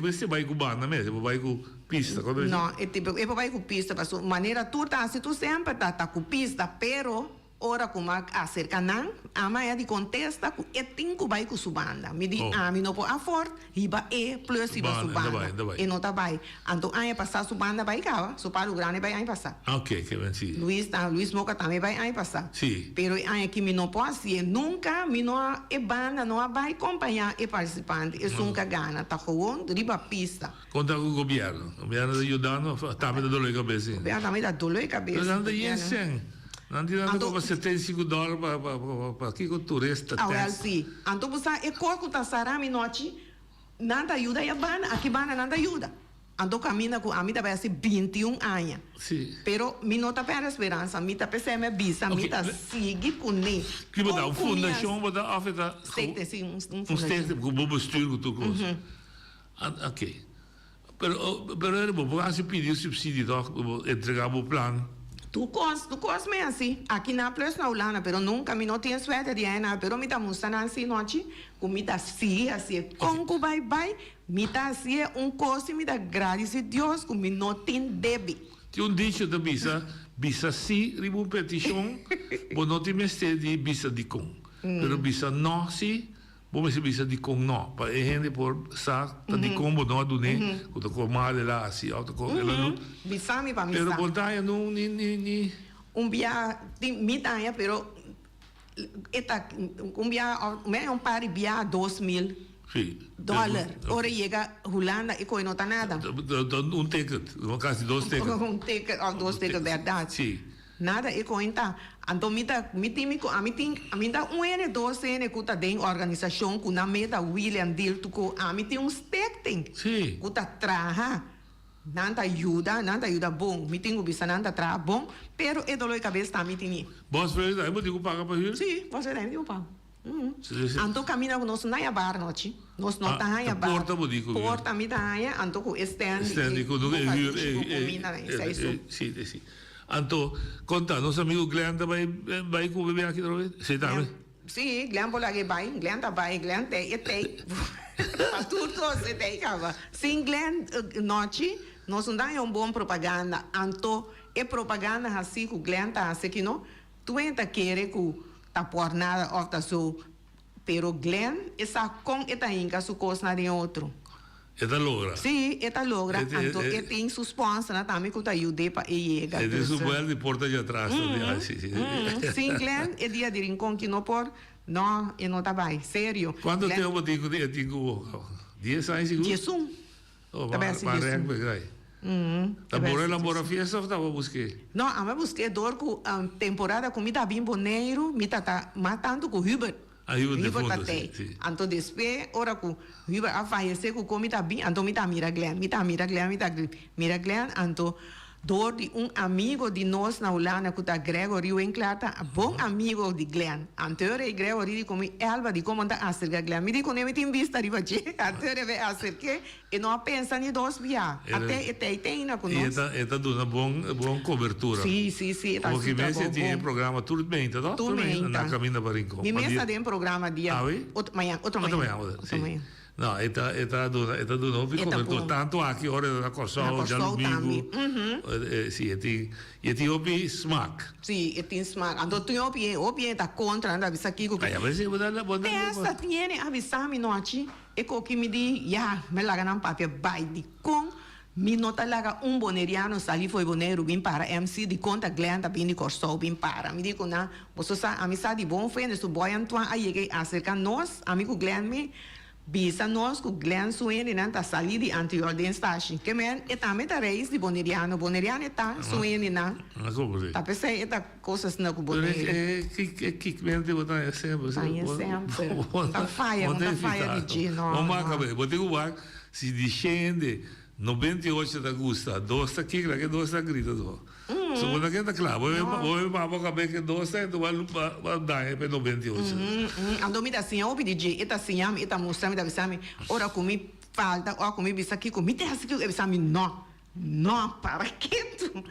Você vai com banda mesmo, vai com pista. Não, é vai com pista, mas maneira tu tá, se tu sempre tá com pista, pero ora como acerca não, a maia de contesta com e tinco vai com sua banda. Me di a mim não pode afford, iba e plus iba sua banda. E não tá vai. Então aí passar sua banda vai cá, sua para o grande vai aí passar. Ok, que bem sim. Luís Moca também vai aí passar. Sim. Pero aí aqui me não pode ser nunca, me não e banda não vai acompanhar e participante, e nunca ganha, tá com riba pista. Conta com o governo ajudando, tá me dando dor de cabeça. O governo também dá dor de cabeça. Mas anda aí sem. Não tirando como $75 para aqui com turista. Ah, sim. Então você é coco tá sarami noite, nada ajuda e a banda, aqui banda nada ajuda. Então caminha com a mim vai ser 21 anos. Sim. Pero me não tá pela esperança, me tá pensando me bisa, me tá seguir com ne. Que botar fundação, botar afeta. Sim, um fundação. Com bobo estilo tu coisa. Ok. Pero era bom, porque se pedir subsídio, entregar o plano. Tu cos me assim, aqui na Plus na Holanda, pero nunca me não tinha suerte de nada, pero me tá mostrando assim noite, com me tá assim, com vai, me tá assim coisa, me tá agradecer Deus, com me não tem débito. Tem dicho da bisa sim, ribu petição, bo não tem mestre de bisa de com, pero bisa não sim, bo me se bisa de com não, para gente por sa, tá de com bo não adune, com tá com mal lá assim, auto com ela não. Bisa me para me. Pero pontaia não ni. Bia, me tá aí, pero eta bia, me par bia $2,000. Sim. Ora chega Holanda e coi não tá nada. Ticket, no caso 2 tickets. Ticket ou 2 tickets, verdade. Sim. Nada e coi tá. Então me dá N 2 N que tá dentro organização com na meta William Deal tu com a mim tem stake tem. Sim. Que tá traha. Nanta ajuda bom. Me tenho bisa nanta tra bom, pero e dolor cabeça tá me tem. Boss verdade, eu digo pagar para ele? Sim, você deve pagar. Anto camina nós não é bar noite. Nós não tá aí bar. Porta bodico. Porta mi tá aí, anto com stand. Stand com do sim. Anto conta, nosso amigo Glenn vai com o bebê aqui também. Você tá bem? Sim, Glenn bola que vai, Glenn tá vai, Glenn tem. Tudo você tem cava. Sim, Glenn noite, nós não dá bom propaganda. Anto é propaganda assim que Glenn tá assim que não. Tu ainda quer que tá por nada ou tá so, pero Glenn essa com eta inca su coisa de outro. Eta logra. Sim, eta logra. Então, tem sus sponsors, né? Também que tá ajuda para chegar. É de su buel de porta de atrás. Sim, Glenn, é dia de rincón que não por, não, e não tá bem, sério. Quanto tempo digo de etigo? 10 anos seguro? 10 anos. Oh, vai. Tá bora fiesta ou tava busquei? Não, a minha busquei dor com temporada com mita bem boneiro, mita tá matando com Hubert. Hubert tá tem. Então depois, ora com Hubert a fallecer com mita bem, então mita mira Glenn, então dor de amigo de nós na Holanda que tá Gregory Winkler, tá bom amigo de Glenn. Anterior Gregory de como Elba de como anda acerca Glenn. Me digo nem me tem vista de baixo. Anterior vai acerca e não pensa ni dois via. Até tem na conosco. Eta dona bom cobertura. Sim, tá porque mesmo tem programa Turmenta, não? Turmenta. Na caminho para Rincón. Mi mesa tem programa dia. Outro manhã. Não, eta dona cobertura tanto aqui hora da Kosovo, já domingo. Sim, e tem opi smack. Sim, tem smack. Então tem opi tá contra, anda avisa aqui com. Aí você pode dar. Essa tiene avisar me noite. E com que me di, me larga na papel vai de com me nota laga boneriano sali foi boneiro bem para MC de conta Glenn tá bem de Kosovo bem para. Me digo na, você sabe, amizade bom foi nesse boy Antoine aí que acerca nós, amigo Glenn me bisa nós com Glenn suene na tá sali de Anti-Ordem Station. Que men é também tá reis de boneriano tá suene na. Tá pensei é tá coisas na com boneiro. Que mente botar sempre. Tá faia de dia, não. Vamos acabar. Vou ter que se descende 98 de agosto, dosta aqui, que dosta grita do. So quando que tá claro, vou acabar que dosta então vai dar para 98. Ando me dá assim, eu pedi de, eta assim, eta mostrar me dá visame, ora comi falta, ora comi bisa aqui, comi tem assim que eu visame não, para que tu?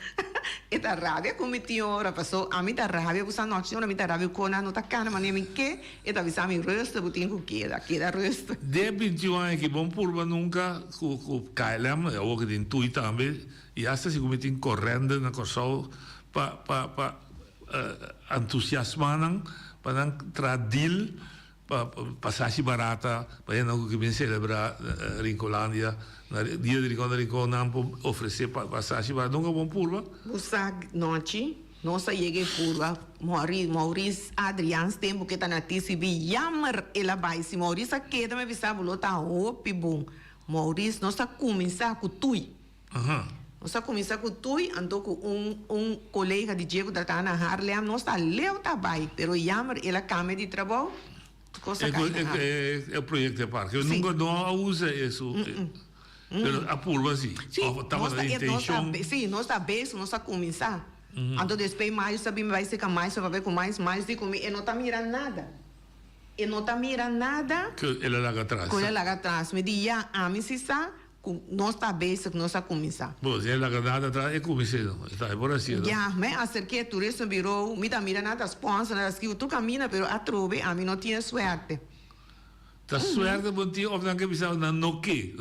Eta rabia comi tinha ora passou, a mim tá rabia, você não tinha, a mim tá rabia com a nota cara, mas nem que, eta visame rosto, botinho com queda rosto. De 21 anos que bom purba nunca com KLM, eu que tem tui também, e hasta se comete correndo na Kosovo para entusiasmar para tradil para passagem barata para não que vem celebrar Rincolândia dia de Rincón não oferecer passagem barata nunca bom purba você noite nossa cheguei purba Maurício Adriano tempo que tá na TCB jammer ela vai se Maurício que também visava lota opi bom Maurício nossa começar com tui nós começamos com tu, então com colega de Diego da Tana Harlem, nós está leu também, pero Yammer ela cama de trabalho, coisa é o projeto de parque. Eu nunca não uso isso, pero a pulva sim. Sim, nós está bem, nós está começar. Então depois mais sabemos vai ser com mais, vai ver com mais de comer, e não está mirando nada. Que ela larga atrás. Me diz, a mim se está nós está bem, nós está começar. Bom, se ela nada atrás é começado, está por assim. Já, me acerquei a turista virou, me mira nada sponsor, que tu camina, pero a trove, a mim não tinha suerte. Tá suerte, bom dia, ou não que pensava no que,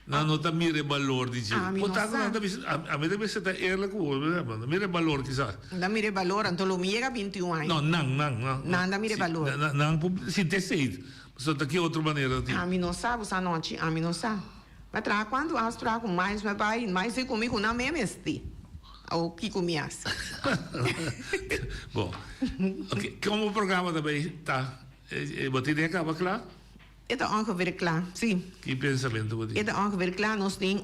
não tá mire valor de gente. Portanto, a mim deve ser ela com o mire valor quizás. Não mire valor, então lo me chega 21 anos. Não. Não mire valor. Não, se te sei, só daqui outra maneira. A mim não sabe essa noite, a mim não sabe. Mas quando as trago mais, vai mais e comigo na mesma este. O que comias. Bom, okay. Como o programa também está, você tem acaba claro? Está ongeveer klaar, sim. Que pensamento você? Está ongeveer klaar. Nós temos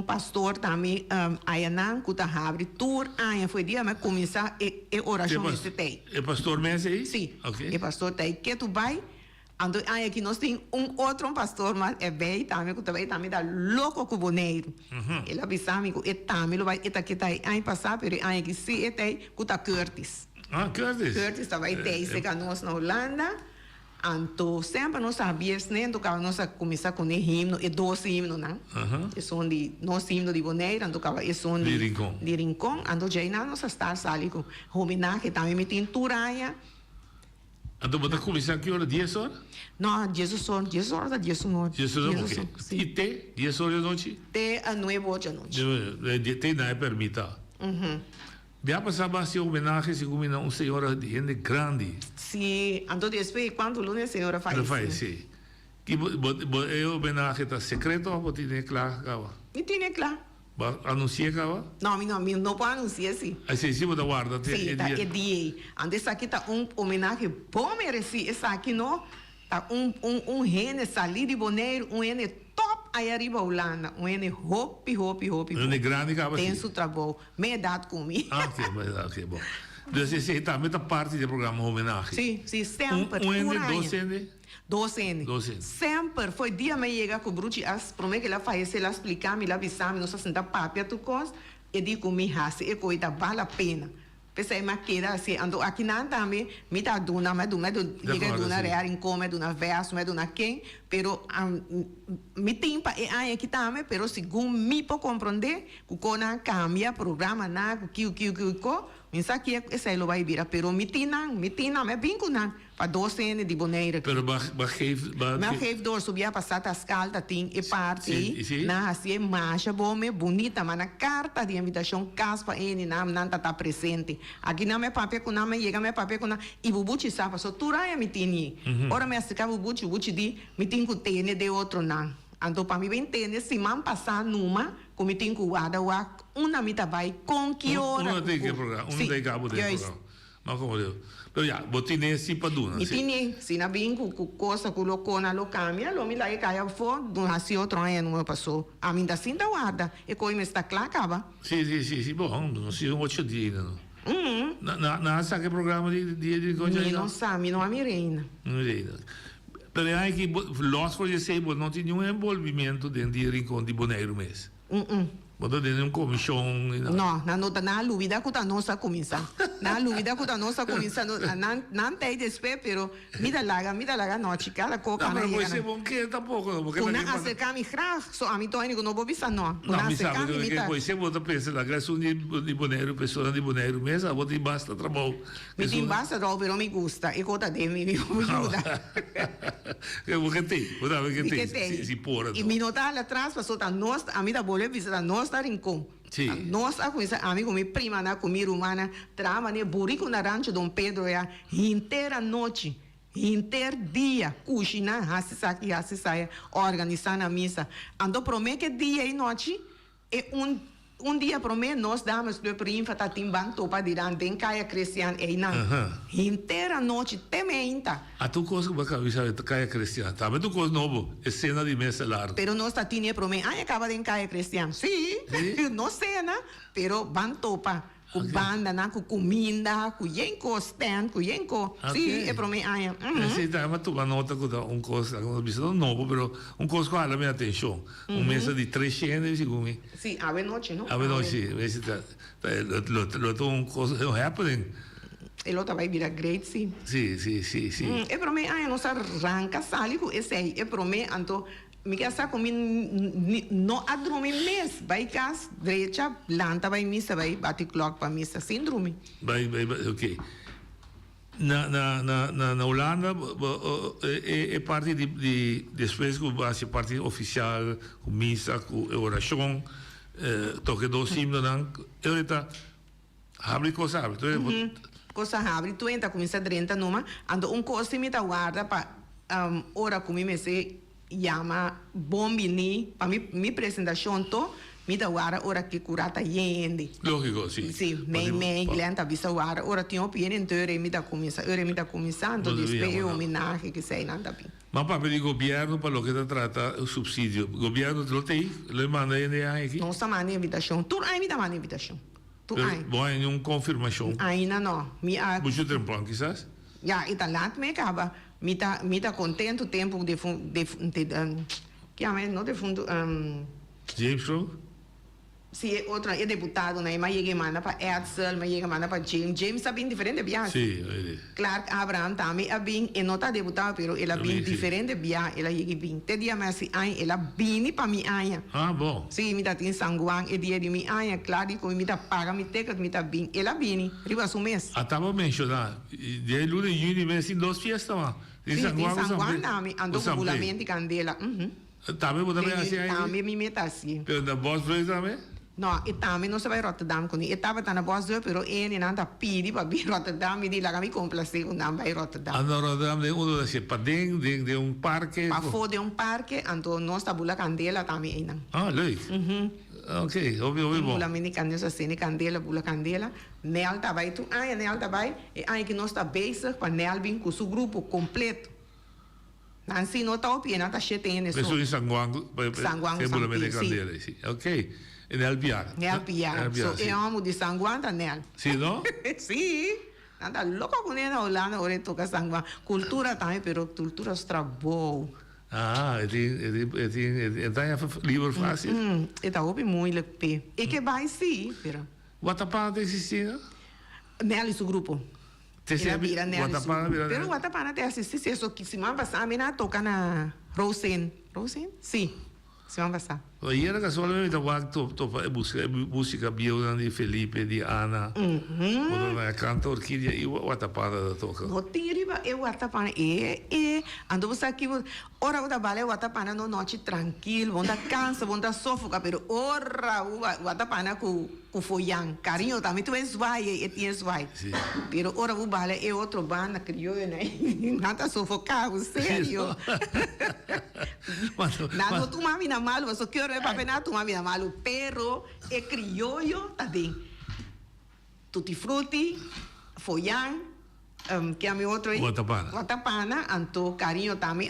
pastor também, Ayanan, que está abrindo tour. Foi dia mas começar a oração nesse tempo. É pastor mesmo aí? Sim. Okay. É pastor tem que tu vai. Então, aqui nós temos outro pastor, mas é bem também, que também dá louco com o boneiro. Ele avisa-me que também vai, que está aí passar, mas aqui sim, é que está Curtis. Curtis. Curtis estava aí desde que nós na Holanda. Então, sempre nós sabíamos, né? Então, nós começamos com o himno, e 12 himnos, né? E são de, nós himno de Bonaire, então, e são de Rincon. Então, já nós estamos ali com homenagem, também me tem Turaia. Então, você começar aqui hora 10 horas? Não, 10 horas, 10 horas, 10 horas. 10 horas, ok. E te, 10 horas da noite? Te, a 9 horas da noite. Te não é permita. Já passava assim homenagem, se comina uma senhora de gente grande. Sim, então depois, quando o lunes a senhora faz? Ela faz, sim. Que é homenagem está secreto ou pode ter claro, cava? Me tem claro. Anuncia, cava? Não, não pode anunciar, sim. Aí você cima da guarda? Sim, tá, é dia. Antes aqui está homenagem bom merecido. Esse aqui não, tá rene salir de Bonaire, rene top aí arriba Holanda, rene hopi. Rene grande, cava? Tem seu trabalho, meia idade comigo. Ok, bom. Então, você também está parte do programa homenagem? Sim, sempre. Doce. Sempre. Foi dia me chega com o Bruce, promete que ela faz, ela explicar, me avisar, nós sentar papel, tu coisa, e digo comigo, e coisa vale a pena. Pensei, mas que era assim, ando aqui não também, me dá duna, me duna real, income, me duna verso, me duna quem, pero me tempa é aí aqui também, pero segundo me por compreender, que quando cambia programa na, que pensa que esse lo vai virar, pero me tina, me bingo na, para 12 anos de Bonaire. Pero geef door, subia passar a escalda, tem e parte, na assim marcha bome, bonita, mas na carta de invitação, caspa ele não está presente. Aqui não me papel com nome, chega me papel com nome, e bubuchi sabe, só turai me tinha. Ora me acerca bubuchi di, me tem que ter de outro não. Então para mim bem ter, se man passar numa, como tem que guardar uma mita vai com que hora? Uma tem que programa, uma tem cabo de programa. Mas como deu? Pero já, botine si pa duna. Botine, se na bem com coisa que locona lo cambia, lo me lá e caia fora, do nasci outro ano não passou. A mim da cinta guarda, e coi me está claro acaba. Sim, bom, não sei 8 dias não. Na sabe que programa de coisa aí? Não sabe, não a Mirena. Pero aí que los for você não tinha nenhum envolvimento dentro de Rincon de Bonaire mês. Botou dentro de comissão. Na luvida que a nossa comissão. Na luvida que a nossa comissão. Não tem desespero, pero me dá laga, não, chica, la coca. Não, mas você bom que tampouco. Una acercar mi graf, so a mim tô indo não vou visar não. Não, me sabe que você bota pensa na graça de Bonaire, pessoa de Bonaire mesmo, bota basta trabalho. Me tem basta trabalho, pero me gusta. E conta de mim, me ajuda. Eu que tem, se porra. E me notar lá atrás, passou da nós, a mim da bolha visita nós da Rincon. Nós a conhecer amigo mi prima na comida humana, trama ne burrico na rancho Dom Pedro é inteira noite. Inter dia, cozinha, assim sai, organizar na missa. Ando promete que dia e noite é dia promete nós damos do primo para timban topa dirán den caia cristiana e não. Inteira noite tementa. A tu coisa que vai saber caia cristiana, tá? Mas tu coisa novo, é cena de mesa larga. Pero nós tá tinha promete, acaba den caia cristiana. Sim, não cena, pero ban topa. Com banda, com comida, com yenko stand, com yenko. Sim, é para mim. Sim, tá, mas tu nota que um coisa, não novo, pero um coisa que chama minha atenção. Mesa de 300, segundo. Sim, a noite, não? A noite, sim. Lo um coisa, happening. E outro vai virar great, sim. Sim. É para mim, não arranca, sali com esse aí. É para mim, então. Me casa comigo não a dormir mês, vai casa direita, planta vai missa, vai bate clock para missa, sem dormir. Vai, ok. Na Holanda é parte de depois que vai ser parte oficial, com missa, com oração, toque dois himnos, eu está abre coisa abre, coisa abre, tu entra começa a drenta numa, ando coisa me tá guarda para ora comigo me se chama bombini para mi apresentação to me dá hora que curata yende lógico sim me glenta visa hora tinha opinião inteira me dá começando despejo homenagem que sei nada bem mas papel de governo para o que trata o subsídio governo lo tem le manda aqui não está manda invitação tu aí me dá manda invitação tu aí bom em uma confirmação ainda não me a muito tempo quizás já italat me acaba me tá contento o tempo que não de fundo James Strong Sí, otro es deputado, ¿no? Mas llega manda para Edsel, mas llega manda para James. James está bien diferente viajes. Sí, oye. Clark Abraham también es bien, no está deputado, pero él es bien diferente viajes. Él llega bien. Te día más si hay, él es bien para mi aña. Ah, bom. Sí, mi tatin San Juan, el día de mi aña, claro, y como mi ta paga mi teca, mi ta bien. Él es bien, arriba su mes. Estava mencionando, de aí lunes e junho mês em 2 fiestas, mano. Sí, San Juan también, ando con bulamento y candela. Também vou também assim aí. Também me meta assim. Pero na Boss Blues também? No, e também não se vai Rotterdam com ele. Estava na Boss Blues, pero ele não tá pedi para vir Rotterdam e de lá me complacer com não vai Rotterdam. Ando Rotterdam de uno de para dentro de parque. Para fora de parque, ando nós tá bula candela também aí não. Ah, leuk. Ok, ouvi bom. Bula mini candela, assim, candela, bula candela. Nel tá vai tu, Nel tá vai, e aí que nós tá bezig para Nel vir com seu grupo completo. Nancy não tá opina, tá chetendo isso. Pessoa em San Juan, San Bula mini candela, sim. Ok. E nel Piara. Nel Piara. So, eu amo de San Juan tá Nel. Sim, não? Sim. Anda louco com ele na Holanda, ora toca San Juan. Cultura também, pero cultura está boa. Ah, het is liever fácil. Het is ook moeilijk, P. Ik heb bij zie, pero. Watapana existia? Nel is o grupo. Watapana, pero Watapana te assiste isso que se man passar, mina toca na Rosen. Rosen? Sim. Se man passar. E era casualmente música bio de Felipe, de Ana. Quando vai cantar orquídea e Watapana toca. No tiriba e Watapana ando você aqui ora o da bale Watapana no noite tranquilo, onda cansa, onda sofoca, pero ora o Watapana com foian, carinho também tu és vai e tens vai. Pero ora o bale é outro banda crioulo, né? Nada sofocado, sério. Nada tu mami na malo, você quer é para tu mami na malo, pero é crioulo tá bem. Tutti frutti, foian, que é meu outro aí. Watapana, anto carinho também,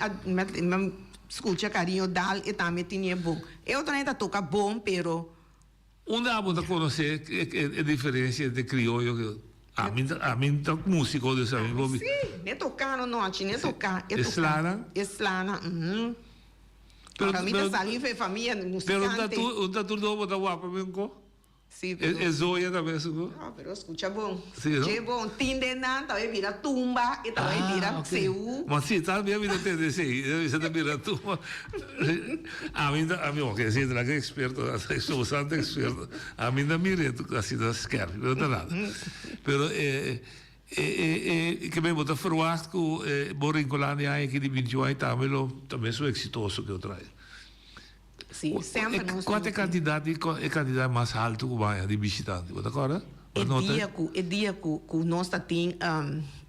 escuta carinho dal e também tinha bom. Eu também toca bom, pero onde há para conhecer a diferença entre crioulo a mim tá músico de sabe. Sim, nem tocar no noite, nem tocar. Eslana. Eslana. Para mim tá saliva é família musicante. Pero tá tudo botar guapa mesmo. Sim, é zoia também, suco. Ah, pero escucha bom. Sim, é bom. Tindenan, talvez vira tumba, e talvez vira seu. Mas sim, talvez vira tendência aí. Você tá vira tumba. A mim, ok, assim, é que experto, sou bastante experto. A mim, mire, assim, da skerp, não dá nada. Pero, que bem, botar verwacht que Borincolani aí que de 21 também sou exitoso que eu trago. Sim, sempre nós. Qual é a quantidade mais alta que vai de visitante? Você acorda? É dia que nós tem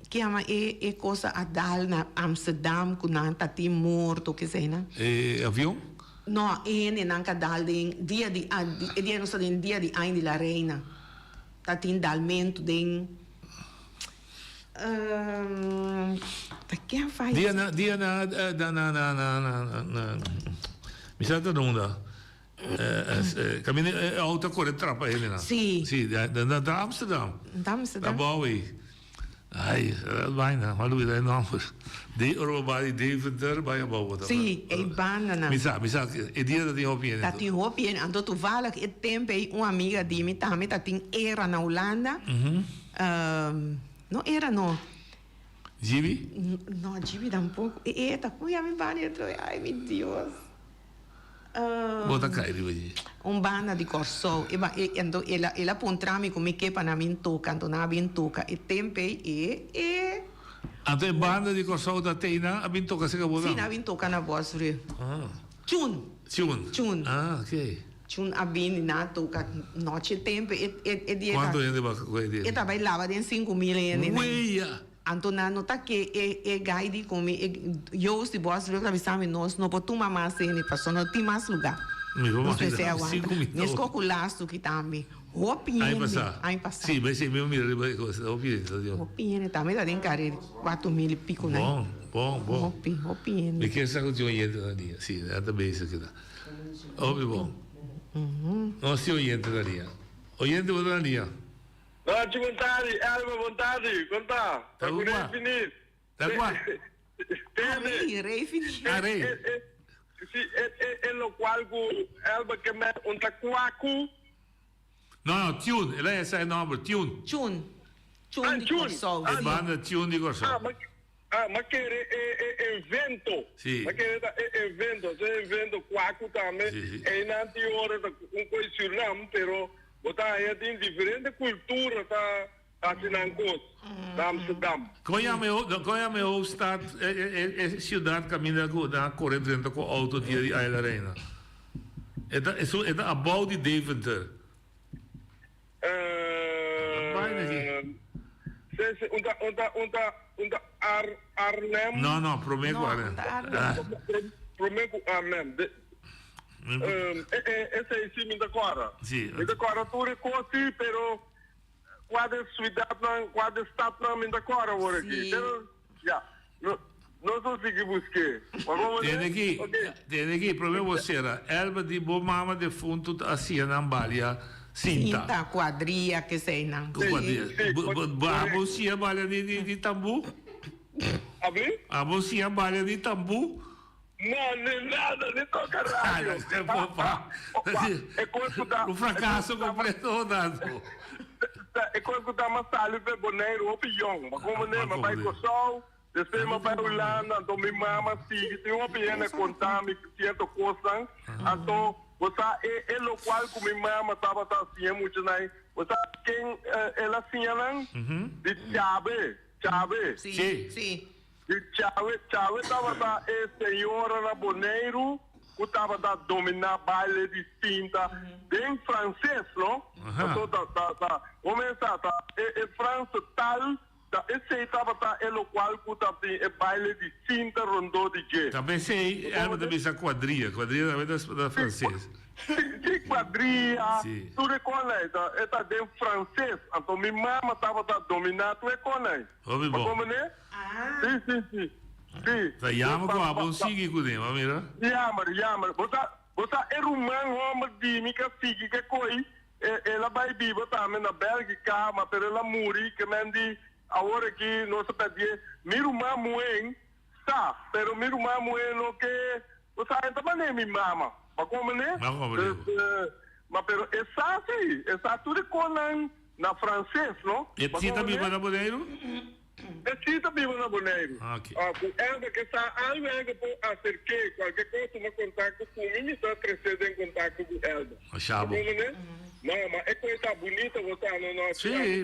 que chama é coisa a dar na Amsterdam que não tá tem morto que sei, né? Avião? Não, não tá dal dia nós tem dia de Ain de la Reina. Tá tem dalmento den que faz? Dia na Misata Nunda. Cammine auto corre trappa ele na. Sì. Sì, da Amsterdam. Da Amsterdam. Da Bowie. Ai, bijna, maar doe je dat nou? De Eurobody Deventer bij je bouwen. Sì, e banana. Misa, e dia dat die hop je. Dat die hop je, ando toevallig het tempo uma amiga die me também dat ding era na Holanda. No era no. Gibi? No, Gibi tampoco. Eita, como ya me van dentro. Ai, meu Deus. Bota cair hoje. Banda de Corso. Ela pontrami come que para mim toca, então na bem toca. E tempo Até banda de Corso da Teina, a bem toca se acabou. Sim, na bem toca na voz, Chun. Ah, ok. Chun a bem na toca noite tempo dia. Quanto é de baixo? E tá bailava de 5.000 yen. Uia. Antona nota que guide como eu se boas ver que sabe nós não podemos mais ne passou não tem mais lugar. Não sei se é agora. Nesse calculaço que também. Opinião. Aí passar. Sim, mas meu mira opinião. Opinião também dá em cara 4.000 e pico né. Bom. Opinião. Me quer saber de oyente da linha. Sim, é também isso aqui dá. Bom. Nós temos oyente da linha. Oyente da linha. Noite, vontade, Elba, vontade, conta. Tá com rei finito. Tá com rei finito. Sim, é lo qual que Elba que me um tacuacu, No, Tune, ela essa é o nome, Tune. Tune de Corsol. É banda Tune de Corsol. Mas querer evento. Sim. Mas querer evento quaco também. É na hora um coisa pero botar aí tem diferente cultura tá assinando coisa. Da Amsterdam. Qual é a minha cidade, cidade caminha na corrente com o auto de Isla Arena? É about de Deventer. Arnhem. No, Promego Arnhem. Promego Arnhem. Essa é sim da Cora. Sim. Da Cora tu recosi, pero quase cidade não, quase estado não da Cora agora aqui. Então, já. Não sou assim que busquei. Tem aqui, problema você era, erva de boa mama de fundo assim na Ambalia. Cinta, quadrilha, que sei não. A bolsinha balha de tambu? A bolsinha balha de tambu? Não, nem nada, nem toca rádio. O fracasso completo rodado. É quando que dá uma salve de boneiro ou pião. Mas como nem, mas vai com o sol, depois mas vai olhando, então minha mama sigue, tem uma piena contar, me sinto coisa, então você é local que minha mama estava assim, muito né? Você quem ela tinha não? De chave. Sim. De chave estava é senhora na boneiro, que estava a dominar baile distinta, bem francês, não? Então começa é França tal. Esse estava é local que também é baile distinta, rondou de jeito. Também sei, ela também essa quadrilha também da francesa. Sim, quadrilha, tu reconhece, é de francês, então minha mama estava a dominar, tu reconhece. Ouve bom. Como né? Sim. Tá chama com a bom sigue com ele, mira? Chama. Você é rumano, homem de mim que sigue que coi, ela vai viver também na Bélgica, mas ela morre que mendi agora aqui nós pedimos, miro mamuém, tá? Pero miro mamuém no que você ainda não é minha mama, mas como né? Mas pero essa tudo com na francês, não? E cita viva na boneiro? Cita viva na boneiro. Ok. Ela que está algo por acercar qualquer coisa, toma contato comigo, está crescendo em contato com ela. Chabo. Não, mas é coisa bonita você não nós. Sim,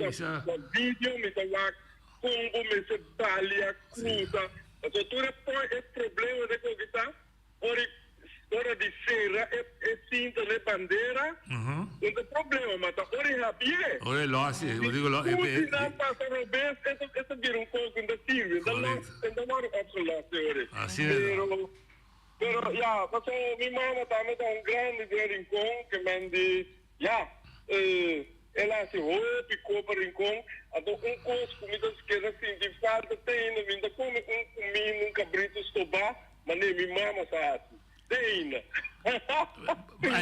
vídeo, me dá lá, combo, me se balia, cruza. Então, tudo é problema de coisa. Hora de cera, é cinta de bandeira. Não tem problema, mas hora é rabie. Hora é losse, eu digo losse. Se não passa no bem, essa vira pouco da Silvia. Ainda não é absoluto, assim é. Pero, já, mas minha mama também está grande rincão, que me diz, ela se ficou para rincão, então coisa comida que ela sente falta, tem ainda come comi cabrito estobá, mas nem minha mama sabe, tem ainda.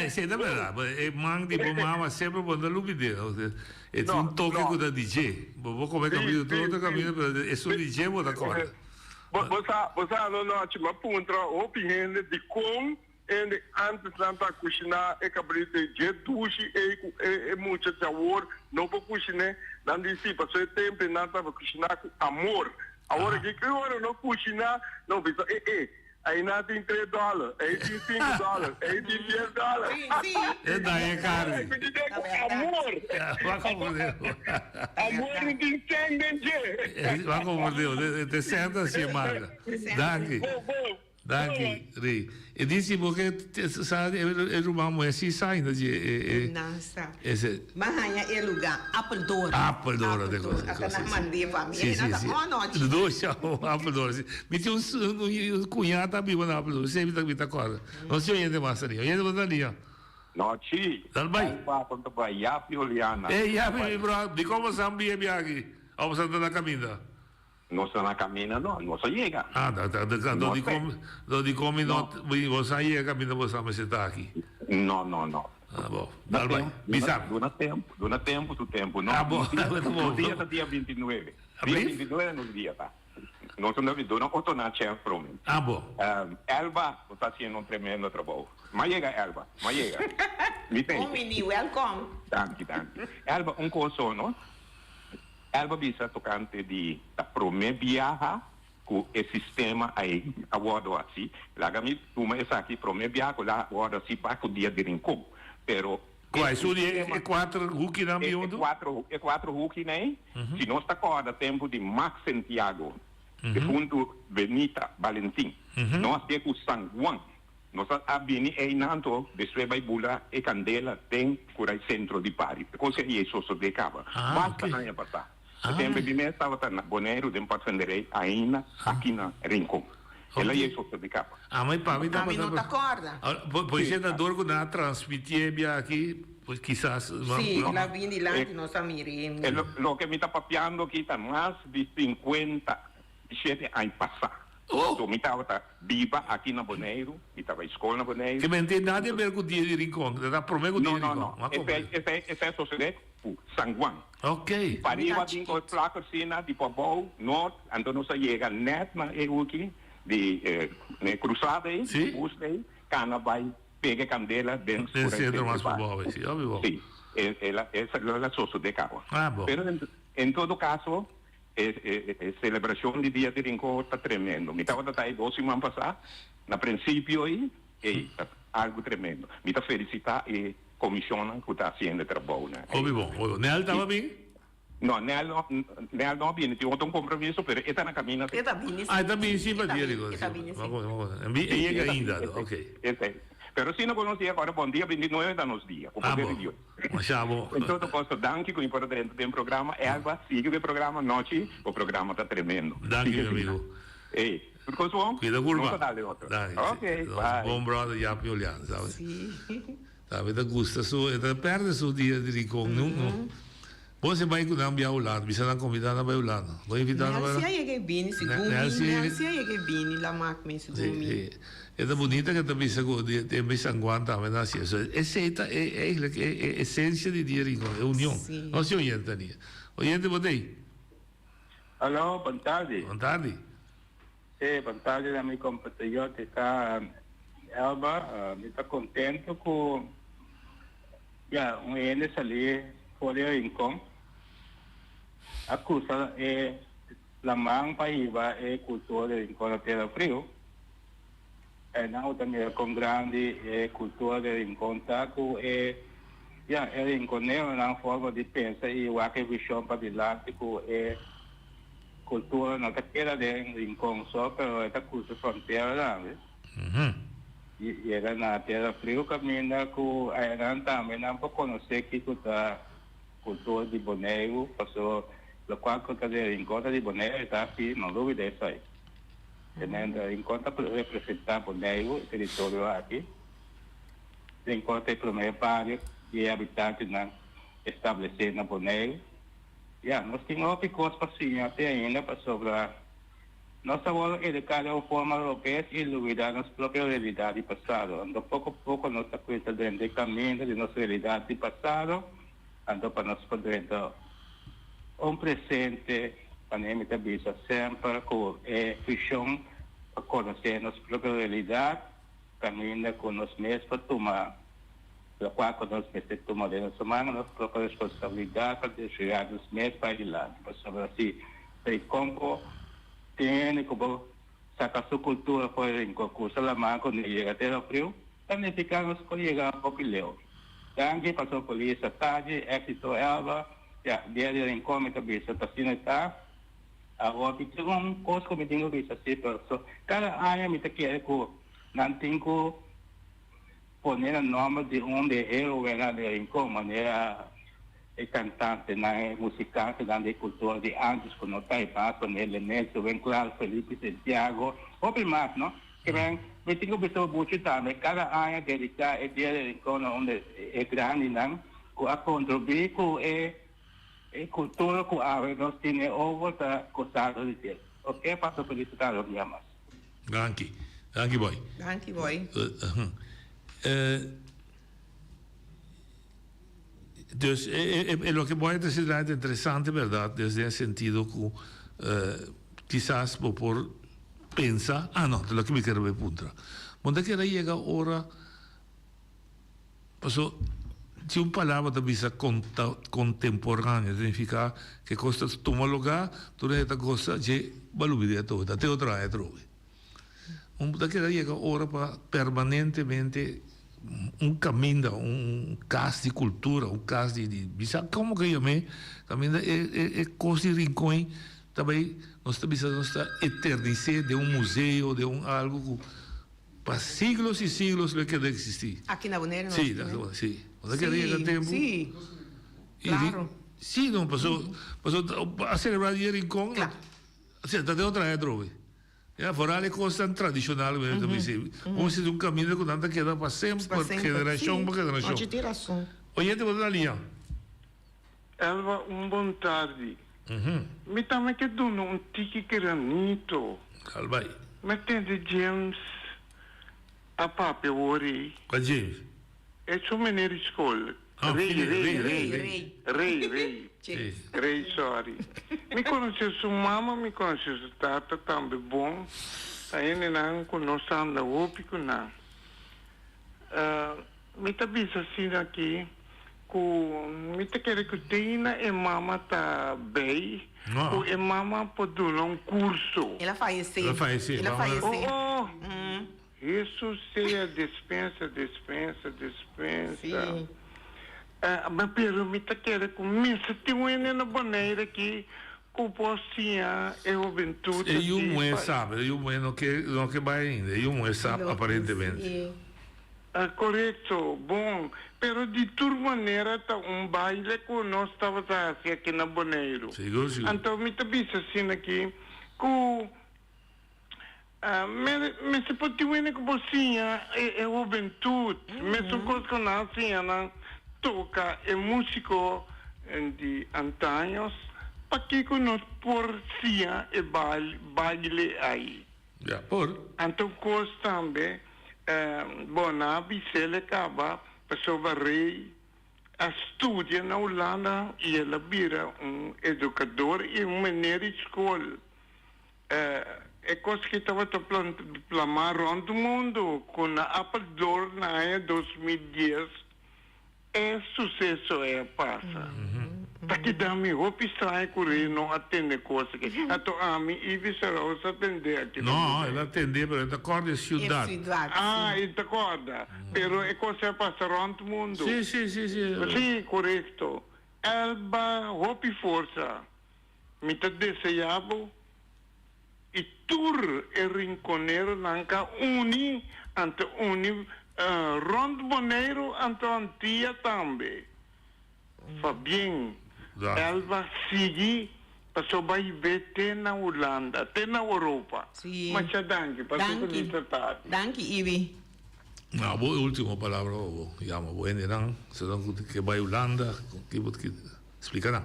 Isso é verdade, mang de mama sempre quando lubide, é um toque com a DJ, vou comer caminho todo caminho, é só DJ vou dar conta. Você não tinha ponto, opinião de como e antes de cozinhar é cabrito de duche é muito sabor não vou cozinhar não disse passou tempo não para cozinhar com amor agora que agora não cozinhar não pensa aí não tem $3 aí tem $5 aí tem $10 é daí cara amor não tem sangue vai como Deus te senta assim Marga Danke, Rei. E disse porque sabe é uma mulher se sai de Nossa. Esse Mas é lugar Apple Door de coisa. Até na mandei família, sim. Dois Apple Door. Me tinha um cunhado também na Apple Door. Sempre tá agora. Não sei ainda mais ali. Ainda não ali. Noci. Dal bai. Quanto vai Yapi Oliana. Yapi, bro. Di come Zambia aqui. Vamos andar na caminha. Non sono a cammina, no, non so llega. Di come você chega cammina você me senta aqui. No. Ah, bom. Dal bai. Bisam. Dona tempo, tu tempo, no. Ah, bom. No dia 29. Dia 29 no dia, tá? Nosotros nos damos otra chance para mí. Ah, bom. Elba está haciendo un tremendo trabajo. Mas llega Elba, mas llega. Oh, mini, welcome. Danke. Elba, cosa, ¿no? Elba bisa tocante de la primer viaje com o sistema aí, agora assim. Lá que tu me essa aqui, primeiro viaje, lá agora assim, para o dia de rincão. Pero quais são é quatro hooky na miúdo? É quatro hooky, né? Se nós está agora tempo de Max Santiago, de fundo Benita Valentim, nós temos San Juan. Nós abbiamo e inanto de sua baibula e candela tem curai centro di pari. Cosa è isso de cava. Basta não passar. Sempre de mês estava na Bonaire, de passanderei ainda aqui na Rincón. Ela é isso de cava. Mas para mim não te acorda. Pois é, na dor na transmitir aqui, pois quizás. Sim, lá vim de lá de nossa mirim. Lo que me está papiando aqui está mais de 57 anos passar. So, mi estava viva aqui na Bonaire, mi estava em escola na Bonaire. Que não tem nada a ver com o dia de Rincón, dá prometo dia de Rincón. Não. Esse é suceder por San Juan. Ok. Para ir a placa cena de Pobol, norte, então nós chega net na EU aqui, de cruzada aí, bus aí, cana vai pegar candela dentro do centro mais Pobol, sim, óbvio. Sim, essa é a soça de cabo. Ah, bom. Pero em todo caso, a celebração de dia de Rincón está tremendo. Me estava aí 2 semanas passadas, no princípio aí, algo tremendo. Me está felicitar e comissiona que está fazendo trabalho. Óbvio. Nel estava bem? Não, Nel não bem. Tinha outro compromisso, mas está na caminho. Está bem, sim. Está bem, sim, para dia. Está bem, sim. Chega ainda, ok. Pero se não conhecia agora, bom dia, 29 anos dia. Bom. Então, eu posso dar que o importante do programa é algo, siga o programa, noite, o programa está tremendo. Danke, meu amigo. Ei, tudo coisa bom? Cuida curva. Ok, bye. Bom brother, já piolhando, sabe? Sim. Sabe, da gusta, perde o dia de Rincón, não? Você vai com a Ulano, você não convidar na Ulano. Vou invitar na Ulano. Nelsia é bem, segundo. Nelsia é bem, lá máquina, segundo. É bonita que também tem bem sanguante também na ciência. Essa é a essência de dia Rincón, é união. Não se orienta ali. Orienta você. Alô, boa tarde. Boa tarde. Sim, boa tarde, meu compatriota está Elba, me está contente com eles ali fora do Rincón. A coisa é a mãe para ir é cultura do Rincón da Terra Frio. Não também com grande cultura do Rincón tá com é Rinconero na forma de pensar e o que visão para dilante com cultura não queda de Rincón só, pero esta coisa fronteira lá, e era na Terra Frio caminha com a também não para conhecer que a cultura de Bonaire, passou o qual cultura de Rincón de Bonaire está aqui, não dúvida isso aí. Rincón para representar Bonaire, o território aqui. Rincón tem primeiro párea de habitantes estabelecidos na Bonaire. Nós temos outras coisas para sim, até ainda para sobrar. Nossa bola é de cada forma europeia e olvidar nossa própria realidade do passado. Então, pouco a pouco, nós estamos dentro do caminho de nossa realidade do passado. Então, para nós poder presente, para nós também sempre com visão para conhecer nossa própria realidade, caminhando com nós mesmos para tomar, para qual nós mesmos tomar de nossa mão, nossa própria responsabilidade para chegar nós mesmos para adiante. Para assim, Rincón tem como sacar sua cultura fora em concurso lá, mas quando chega até o frio, também ficamos com chegar a pouco leu. Danke, passou por isso, tarde, éxito, Elba, dia de Rincón, me também está sendo agora, tem coisa que me tenho visto assim, cada ano me quer que não tenho que pôr o nome de onde eu venho de Rincón, maneira cantante, musicante, de cultura de antes, quando está em paz, com elementos, bem claro, Felipe Santiago, ou mais, não? Que bem, me tenho visto muito também, cada ano dedicar a dia de Rincón, onde é grande, não? A contribuir com cultura com a nós temos outra coisa de ter. Ok, passo por isso, cara, mais. Danke, boy. Danke, boy. Dus lo que voy a decir es interesante, ¿verdad? Desde el sentido que quizás por pensar, no, de lo que me quiero ver punto. Cuando que llega ahora, pasó, si una palabra de visa contemporánea, significa que cosa toma lugar, toda esta cosa, je valubide toda, te otra vez trove. Cuando que llega ahora para permanentemente un camino, un caso de cultura, un caso de visa, como que yo me, camino, cosa de rincón, também nós precisamos eternizar de um museu, de algo para siglos e siglos que deve existir. Aqui na Bonaire, sim, sim. Quando chega tempo. Sim, claro. Sim, não passou a celebrar o rincón. Claro. Assim, até outra é droga. Fora é coisa tradicional mesmo também. Vamos fazer um caminho que não queda para sempre, geração para geração. Onde geração? Olha, te vou dar linha. Elva, boa tarde. Me também que dono um tique granito. Calma aí. Me tem de James a papi ori. Qual James? É sua maneira de escola. Rei, sorry. Me conheceu sua mama, me conheceu sua tata, também bom. Aí não conosco anda ópico não. Me tá bisa assim aqui. Me te quer que tenha e mama tá bem, e mama pode dar um curso. Ela faleceu. Isso seja dispensa. Mas pero me te quer que se tem uma na Bonaire aqui, que possa é juventude. E o mulher sabe, e o mulher não que vai ainda, e o mulher sabe aparentemente. Correto, bom. Pero de toda maneira, tá baile que nós estávamos assim aqui na Bonaire. Seguro. Então, me também assim aqui, que se pode ter que você é juventude, mesmo coisa que nós assim, toca é músico de antanhos, para que nós por si é baile aí. Então, coisa também, bom, a Bicele acaba, pessoa rei, estudia na Holanda e ela vira educador e maneira de escola. É coisa que estava plamar rond o mundo, com a Apple Door na ano 2010, é sucesso, passa. Porque dá-me roupa estranha correr, não atende coisa que... Então, a mim, e vice-versa, atender aqui. Não, ela atende, mas ela acorda em cidade. Ele acorda. Pero é coisa que passa rond o mundo. Sim. Sim, correto. Elba, roupa e força. Me te desejava e tur é rinconeiro nanca uni ante rond Bonaire ante antia também. Fa bem. Elba sigue passou vai ver até na Holanda, até na Europa. Sim. Mas danke, passou com isso tarde. Danke, Ibi. A última palavra, llamo, bueno, serão que vai Holanda, que explicará.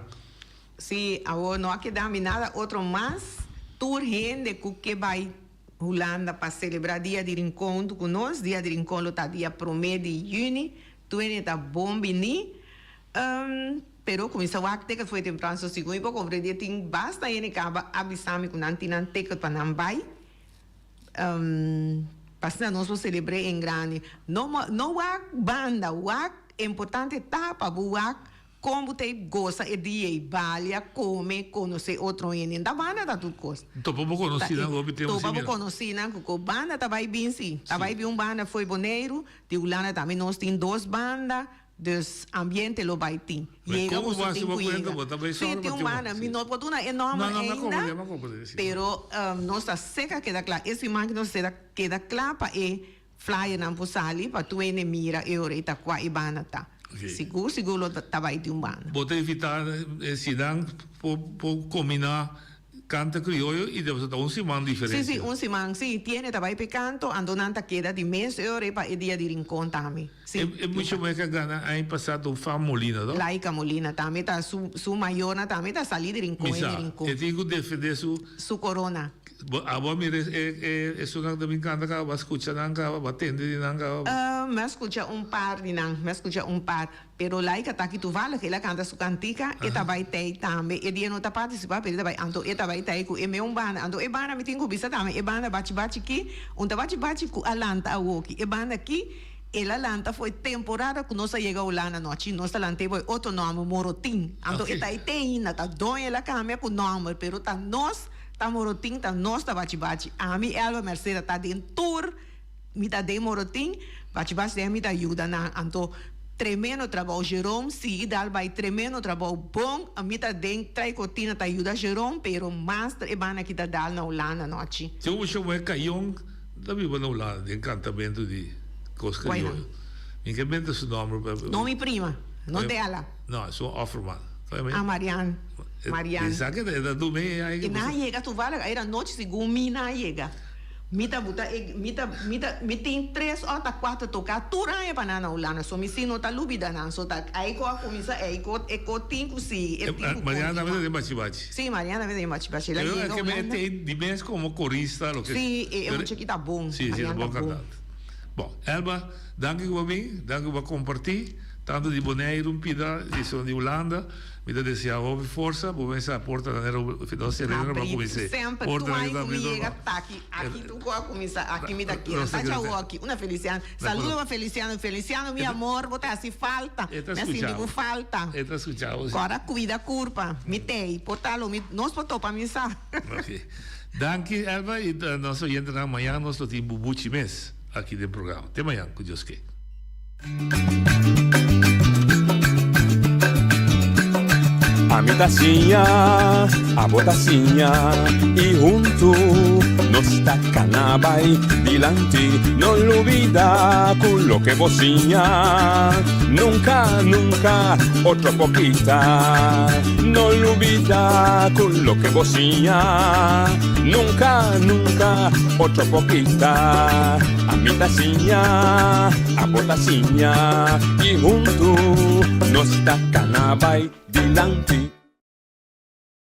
Sim, agora não há que dar nada, outro mais, tour gente que vai Holanda para celebrar dia de encontro conosco, dia de encontro está dia 1 de junho, tu está bom bini. Pero começou a ter que foi temprano so segundo e compreender tem basta ele acaba avisar-me com não ter que para não vai para nós celebrar em grande não há banda o importante tá para o como te gosta e dia balia come conhecer outro ainda banda tá tudo coisa então vamos conhecer não obtemos vamos conhecer não com banda tá vai bem sim tá vai bem banda foi Bonaire de Holanda também nós tem 2 bandas dus ambiente lo vai ter. Como você vai cuidar? Também sim, tem uma não pode uma enorme ainda. Pero nossa seca queda claro. Esse máquina queda claro para flyer na posali para tu ene mira e ora ita qua ibana tá. Seguro tá vai ter banda. Bota evitar se dan por combinar canta criollo e depois dar simão diferente. Sim, simão, sim, tiene também pe canto, andonanta queda de mês e ora para dia de rincón também. É muito mais que gana aí passado Fá Molina, não? Laica Molina também tá su maior também tá salir de rincón e rincón. E digo defender su corona. A vos mire, eso no me encanta, va a escuchar, va a atender, me escucha un par, pero la que está aquí tu vale, que la canta su cantica, esta vai tei tambe, e dia não tá participar, pero vai anto esta vai tei ku e me banda, anto e banda me tinha bisa tambe, e banda bate aqui, bate ku alanta a woki, e banda aqui, ela lanta foi temporada que nós chegamos lá na noite, nós lantei foi outro nome, Morotim, anto esta aí tem, na tá dona ela cambia com nome, pero tá nós tá Morotim, tá nós tá bate. A mim Elba Mercedes tá dentro tour, me tá de Morotim, bate me tá ajuda na anto tremendo trabalho Jerome, sim, dá vai tremendo trabalho bom, a mim tá dentro trai cortina tá ajuda Jerome, pero master e bana que tá dal na Holanda noite. Se eu chamo é Caiong, também vou na Holanda, de encantamento de coisa que eu. Encantamento é seu nome, nome prima, não dela. Não, é só Offerman. Marianne. Sabe que é do meio aí. E na chega tu vale, era noite segundo me na chega. Mita tem 3 ou 4 tocar tudo aí para na Holanda, só me sino tá lubida não, só tá aí com a comissa aí com tinco sim. Mariana também tem bate-bate. Sim, Mariana também tem bate-bate. Eu é que me tem dimensão como corista, lo que. Sim, eu acho que tá bom. Sim, é bom cantante. Bom, Elba, danke por vir, danke por compartilhar. Tanto di Bonaire rompida, sono di Holanda, mi da deseavo forza, può essere a porta da nero, non si rendono ma come se. Sempre, tu hai comigo, tá aqui tu começa, aqui me daqui, tá tchau aqui, una Feliciano, saludo a Feliciano, meu amor, botar assim falta, assim digo falta. Eta escuchavo. Agora cuida curva, me tem, portalo, nós botou para mim sa. Ok. Danke, Elba, e nosso oyente na manhã, nós lo temos buchi mês aqui do programa. Até amanhã, com Deus que. A mi tacinha, a botacinha e junto nos tacanabay dilante, no olvida quello que vocinha, nunca, nunca, otro poquita, no olvida quello que vocinha, nunca, nunca, otro poquita, a mi tacinha, a botacinha e junto nos tacanabay dilante.